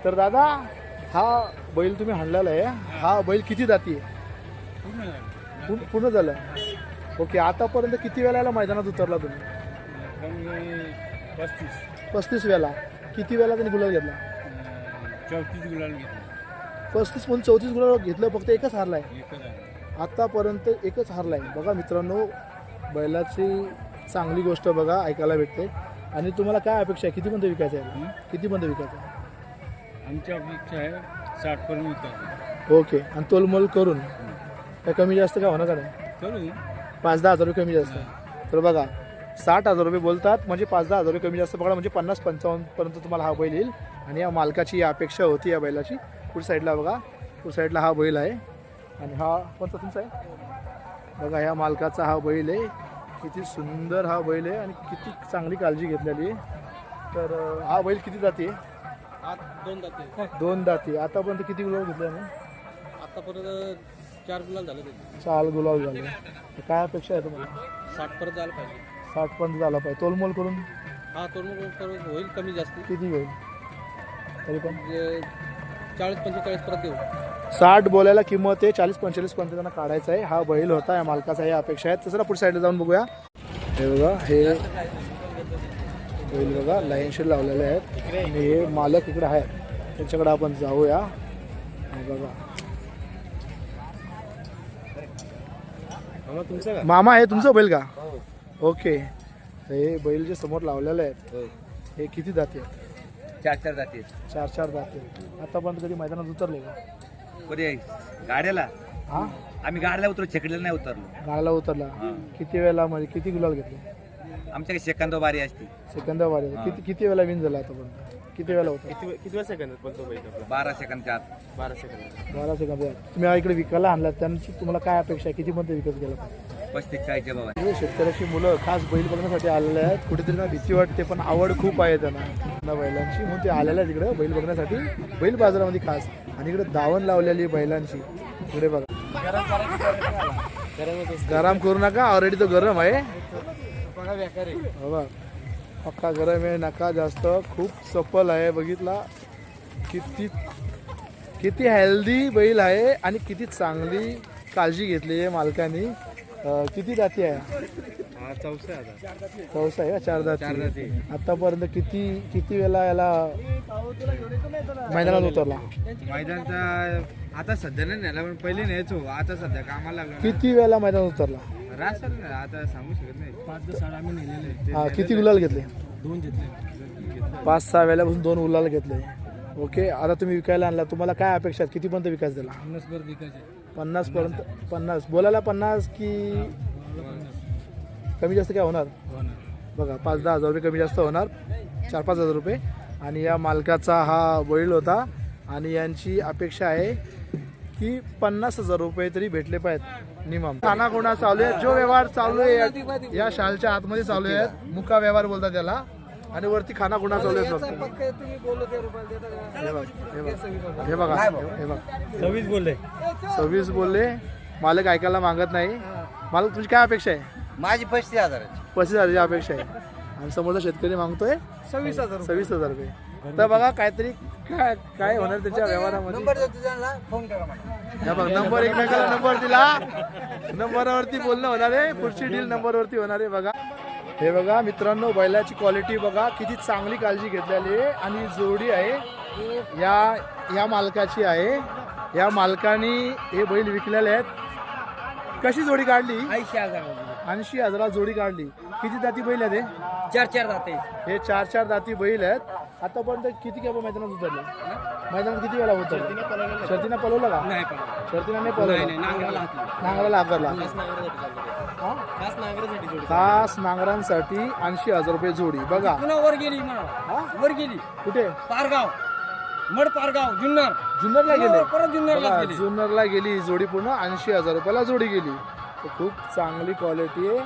तर दादा हा बैल तुम्ही हाणलेला आहे. हा बैल किती जाती आहे? पूर्ण झालं. ओके. आतापर्यंत किती वेळेला मैदानात उतरला तुम्ही? 35 वेळेला. किती वेळेला त्यांनी गुलाल घेतला? 34 गुलाल घेतला. 35 म्हणून 34 गुलाल घेतलं. फक्त एकच हारलाय आतापर्यंत. एकच हारलाय. बघा मित्रांनो बैलाची चांगली गोष्ट बघा ऐकायला भेटते. आणि तुम्हाला काय अपेक्षा आहे? कितीपर्यंत विकायचं आहे? कितीपर्यंत विकायचं आहे? आमची अपेक्षा आहे 60 पर्यंत विकायचं. ओके. आणि तोलमोल करून काय कमी जास्त काय होणार का नाही? करू 5-10 हजार रुपये कमी जास्त. तर बघा 60,000 रुपये बोलतात म्हणजे 5-10 हजार रुपये कमी जास्त पकडा म्हणजे 50-55 पर्यंत तुम्हाला हा बैल येईल. आणि या मालकाची ही अपेक्षा होती या बैलाची. पुढच्या साईडला बघा. पुढच्या साईडला हा बैल आहे. आणि हा कोणता तुमचा आहे? बघा ह्या मालकाचा हा बैल आहे. किती सुंदर हा बैल आहे आणि किती चांगली काळजी घेतलेली आहे. तर हा बैल किती जाती आहे? 2 जाती. 2 जाती. आतापर्यंत किती गुलाल घेतले ना? आतापर्यंत 4 गुलाल झाले. 4 गुलाल झाले. तर काय अपेक्षा आहे तुम्हाला? 60 पर्यंत झालं पाहिजे. 60 पर्यंत झाला पाहिजे. तोलमोल करून हा तोरण होईल कमी जास्ती. किती होईल तरी पण? 40-45 पर्यंत देऊ. 60 बोलायला किंमत आहे. 40-45 पर्यंत त्यांना काढायचं आहे. हा बैल होता या मालकाचा या अपेक्षा आहेत. तसं पुढच्या साईडला जाऊन बघूया. हे बघा हे बैल बघा लाईनशीर लावलेले आहेत. आणि हे मालक इकडे आहेत त्यांच्याकडे आपण जाऊया. बघा मामा आहे तुमचं बैल का? ओके. तर हे बैल जे समोर लावलेले आहेत हे किती जाती आहेत? 4 जाती. 4 जाती. आतापर्यंत कधी मैदानात उतरले का? कधी गाड्याला हा आम्ही गाड्याला उतरलो छकडीला नाही उतरलो. गाळाला उतरला. किती वेळेला म्हणजे किती गुलाल घेतले? आमच्याकडे सेकंद बारी असते. सेकंदा वारे. किती वेळेला विन झाला आतापर्यंत? किती वेळेला होता? किती वेळ सेकंद बोलतो बैल? 12 सेकंदच्या आत. 12 सेकंद. 12 सेकंद. तुम्ही इकडे विकायला आणलात त्यांची तुम्हाला काय अपेक्षा आहे? किती पर्यंत विकत गेला? 35-40 बाबा. हे शेतकऱ्याची मुलं खास बैल बघण्यासाठी आलेले आहेत. कुठेतरी ना भीती वाटते पण आवड खूप आहे त्यांना. बैलांची म्हणून ते आलेल्या तिकडे बैल बघण्यासाठी बैल बाजारामध्ये खास. आणि इकडे दावण लावलेली बैलांची. इकडे बघा गरम करू नका ऑलरेडी तो गरम आहे बाबा पक्का गरम आहे नका जास्त. खूप सफल आहे बघितला किती किती हेल्दी बैल आहे आणि किती चांगली काळजी घेतली आहे मालकाने. किती दाती आहे? चौसा आहे का? 4 दाती. आतापर्यंत किती किती वेळा याला मैदानात उतरला? मैदानचा आता सध्या नाही नेला पण पहिले न्यायचो. आता सध्या कामाला लागलो किती वेळा मैदानात उतरला? रासल ना आता सांगू शकत नाही. 5-6 आम्ही नेलेले. हा किती गुलाल घेतले? 2 घेतले. 5-6 वेळापासून 2 गुलाल घेतले. ओके आता तुम्ही विकायला आणला. तुम्हाला काय अपेक्षा आहेत? कितीपर्यंत विकायचं त्याला? 50 पर्यंत विकायचे. 50 पर्यंत. 50 बोलायला 50 की कमी जास्त काय होणार? बघा 5-10 हजार रुपये कमी जास्त होणार. 4-5 हजार रुपये. आणि या मालकाचा हा बैल होता आणि यांची अपेक्षा आहे की 50 हजार रुपये तरी भेटले पाहिजेत नियम. खाना कोणा चालू आहे जो व्यवहार चालू आहे या शालच्या आतमध्ये चालू आहेत. मुका व्यवहार बोलतात त्याला. आणि वरती खाना कोणा चालू आहे फक्त. हे बघा 26 बोलले. मालक ऐकायला मागत नाही. मालक तुझी काय अपेक्षा आहे? माझी 35,000. 35,000ची अपेक्षा आहे. आणि समोरचा शेतकरी मागतोय 26,000 रुपये. तर बघा काहीतरी काय काय होणार त्याच्या व्यवहारामध्ये. फोन करा. हे बघ नंबर एकमेकाला नंबर दिला. नंबरवरती बोलणं होणार आहे. पुढची डील नंबरवरती होणार आहे. बघा हे बघा मित्रांनो बैलाची क्वालिटी बघा किती चांगली काळजी घेतलेली आहे. आणि जोडी आहे या मालकाची आहे. या मालकाने हे बैल विकलेले आहेत. कशी जोडी काढली? 80,000 जोडी काढली. किती दाती बैल आहेत? 4 जाते. हे 4 दाती बैल आहेत. आतापर्यंत किती केव्हा मैदानात उतरले? मैदानात किती वेळा उतरले? शर्तीनं पळवलं का? नाही शर्तीनं नाही पळवलं. नांगराला आकारला. खास नांगरांसाठी 80,000 रुपये जोडी. बघा वर गेली वर गेली कुठे? पारगाव जुन्नरला गेले. परत जुन्नरला जुन्नरला गेली जोडी पूर्ण 80,000 रुपयाला जोडी गेली. तर खूप चांगली क्वालिटी आहे.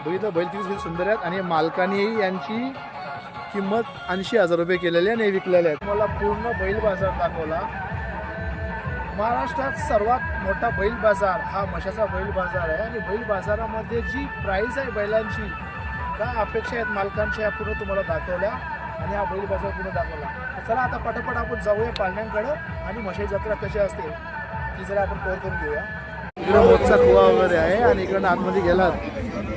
बघितलं बैल किती सुंदर आहेत. आणि मालकानेही यांची किंमत 80,000 रुपये केलेली आणि विकलेले आहेत. मला पूर्ण बैल बाजार दाखवला. महाराष्ट्रात सर्वात मोठा बैल बाजार हा म्हशाचा बैल बाजार आहे. आणि बैल बाजारामध्ये जी प्राईस आहे बैलांची काय अपेक्षा आहेत मालकांच्या या पूर्ण तुम्हाला दाखवल्या. आणि हा बैल बाजार पूर्ण दाखवला. चला आता पटापट आपण जाऊया पाळण्यांकडं आणि म्हशी जत्रा कशी असते ती जरा आपण कव्हर करून घेऊया. इकडे मोठचा कुवा वगैरे आहे. आणि इकडं आतमध्ये गेलात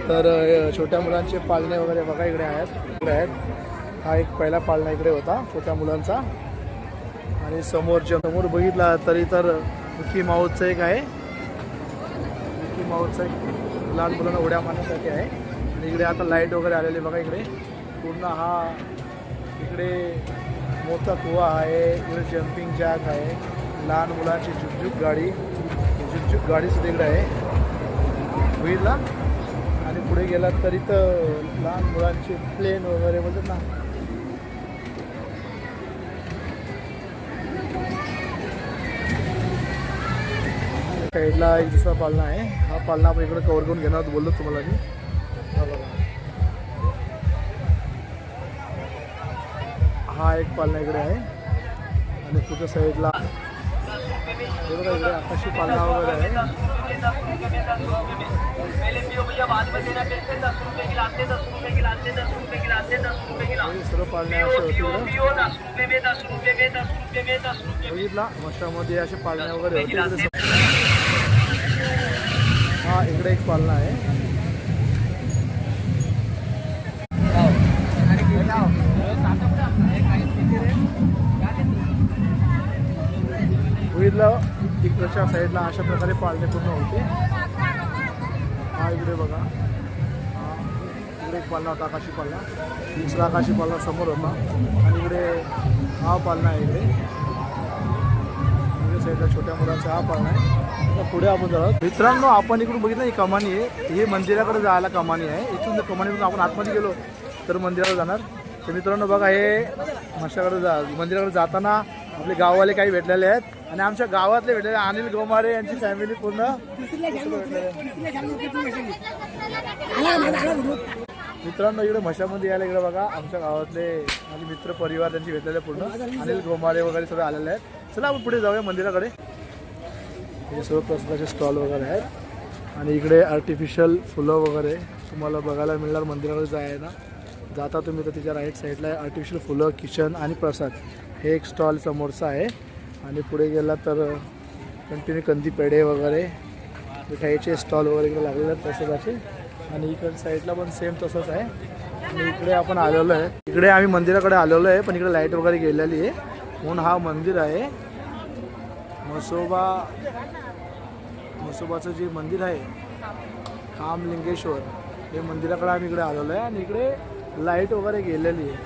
तर छोट्या मुलांचे पाळणे वगैरे बघा इकडे आहेत. हा एक पहिला पाळणा इकडे होता छोट्या मुलांचा. आणि समोर बघितला तरी तर मिकी माऊसचं एक आहे. मिकी माऊसचं एक लहान मुलांना उड्या मारण्यासाठी आहे. आणि इकडे आता लाईट वगैरे आलेली बघा इकडे पूर्ण. हा इकडे मोठा कुवा आहे. इकडे जम्पिंग जॅक आहे. लहान मुलांची झुकझुक गाडी सुद्धा इकडे आहे बघितला. आणि पुढे गेलात तरी तर लहान मुलांचे प्लेन वगैरे बोलतात ना. साईडला एक दुसरा पाळणा आहे. हा पाळणा आपण इकडे कव्हर करून घेणार बोललो तुम्हाला मी. हा एक पाळणा इकडे आहे. आणि पुढच्या साईडला हे बघा इकडे आकाशी पाळणा वगैरे आहे. सर्व पाळणे असे होते बघितला. मशामध्ये असे पाळणे वगैरे होते. हा इकडे एक पाळणा आहे. बघितलं इकडच्या साईडला अशा प्रकारे पाळणे पूर्ण होते. हा इकडे बघा. हा इकडे एक पाळणा होता आकाशी पाळणा. दुसरा आकाशी पाळणा समोर होता. आणि इकडे हा पाळणा आहे. इकडे साईडला छोट्या मुलांचा हा पाळणा आहे. पुढे आपण जाऊयात. मित्रांनो आपण इकडून बघितलं ही कमानी आहे. ही मंदिराकडे जायला कमानी आहे. इथून जर कमानीतून आपण आतमध्ये गेलो तर मंदिराला जाणार. तर मित्रांनो बघा हे मशाकडे मंदिराकडे जाताना आपले गाववाले काही भेटलेले आहेत. आणि आमच्या गावातले भेटलेले अनिल गोमारे यांची फॅमिली पूर्ण. मित्रांनो इकडे म्हशामध्ये यायला इकडे बघा आमच्या गावातले माझे मित्र परिवार त्यांची भेटलेले पूर्ण अनिल गोमारे वगैरे सगळे आलेले आहेत. चला आपण पुढे जाऊया मंदिराकडे. हे सर्व प्रसादाचे स्टॉल वगैरे आहेत आणि इकडे आर्टिफिशियल फुलं वगैरे तुम्हाला बघायला मिळणार. मंदिराकडे जायला जाता तुम्ही तर तिच्या राईट साईडला आहे आर्टिफिशियल फुलं, किचन आणि प्रसाद. हे एक स्टॉल समोरचा आहे आणि पुढे गेला तर कंटिन्यू कंदी पेढे वगैरे मिठाईचे स्टॉल वगैरे इकडे लागलेले आहेत प्रसादाचे. आणि इकडे साईडला पण सेम तसंच आहे. आणि इकडे आपण आलेलो आहे, इकडे आम्ही मंदिराकडे आलेलो आहे पण इकडे लाईट वगैरे गेलेली आहे म्हणून हा मंदिर आहे म्हसोबाचं जे मंदिर आहे खामलिंगेश्वर, हे मंदिराकडे आम्ही इकडे आलेलो आहे. आणि इकडे लाईट वगैरे गेलेली आहे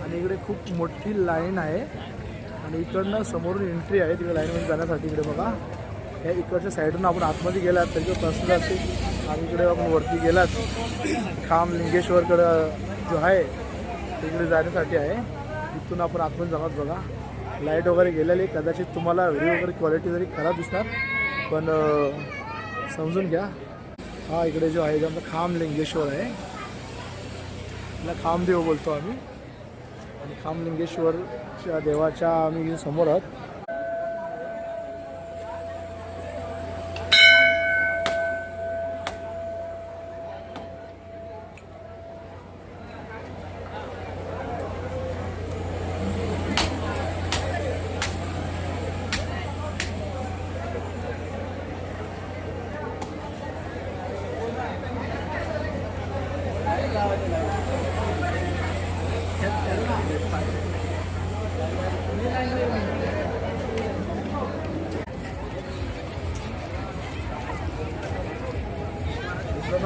आणि इकडे खूप मोठी लाईन आहे आणि इकडनं समोरून एंट्री आहे तिकडे लाईनमध्ये जाण्यासाठी. इकडे बघा या इकडच्या साईडून आपण आतमध्ये गेलात तरी प्रश्न असते आणि इकडे आपण वरती गेलात खामलिंगेश्वरकडं जो आहे तिकडे जाण्यासाठी आहे. इथून आपण आतमध्ये जाणार. बघा लाईट वगैरे गेलेली आहे, कदाचित तुम्हाला व्हिडिओ वगैरे क्वालिटी जरी खराब दिसणार पण समजून घ्या. हा इकडे जो आहे जो आमचा खामलिंगेश्वर आहे, त्याला खामदेव बोलतो आम्ही. आणि खामलिंगेश्वरच्या देवाच्या आम्ही समोर आहोत.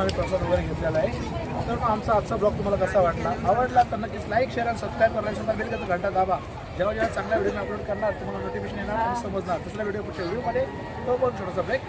आम्ही प्रसाद वगैरे घेतलेला आहे. तर मग आमचा आजचा ब्लॉग तुम्हाला कसा वाटला, आवडला तर नक्कीच लाईक शेअर आणि सबस्क्राईब करायला बेल का घंटा दाबा. जेव्हा जेव्हा चांगल्या व्हिडिओ अपलोड करणार तुम्हाला नोटिफिकेशन येणार आणि समजणार. दुसऱ्या व्हिडिओ पुढच्या व्हिडिओमध्ये तो पण छोटासा ब्रेक.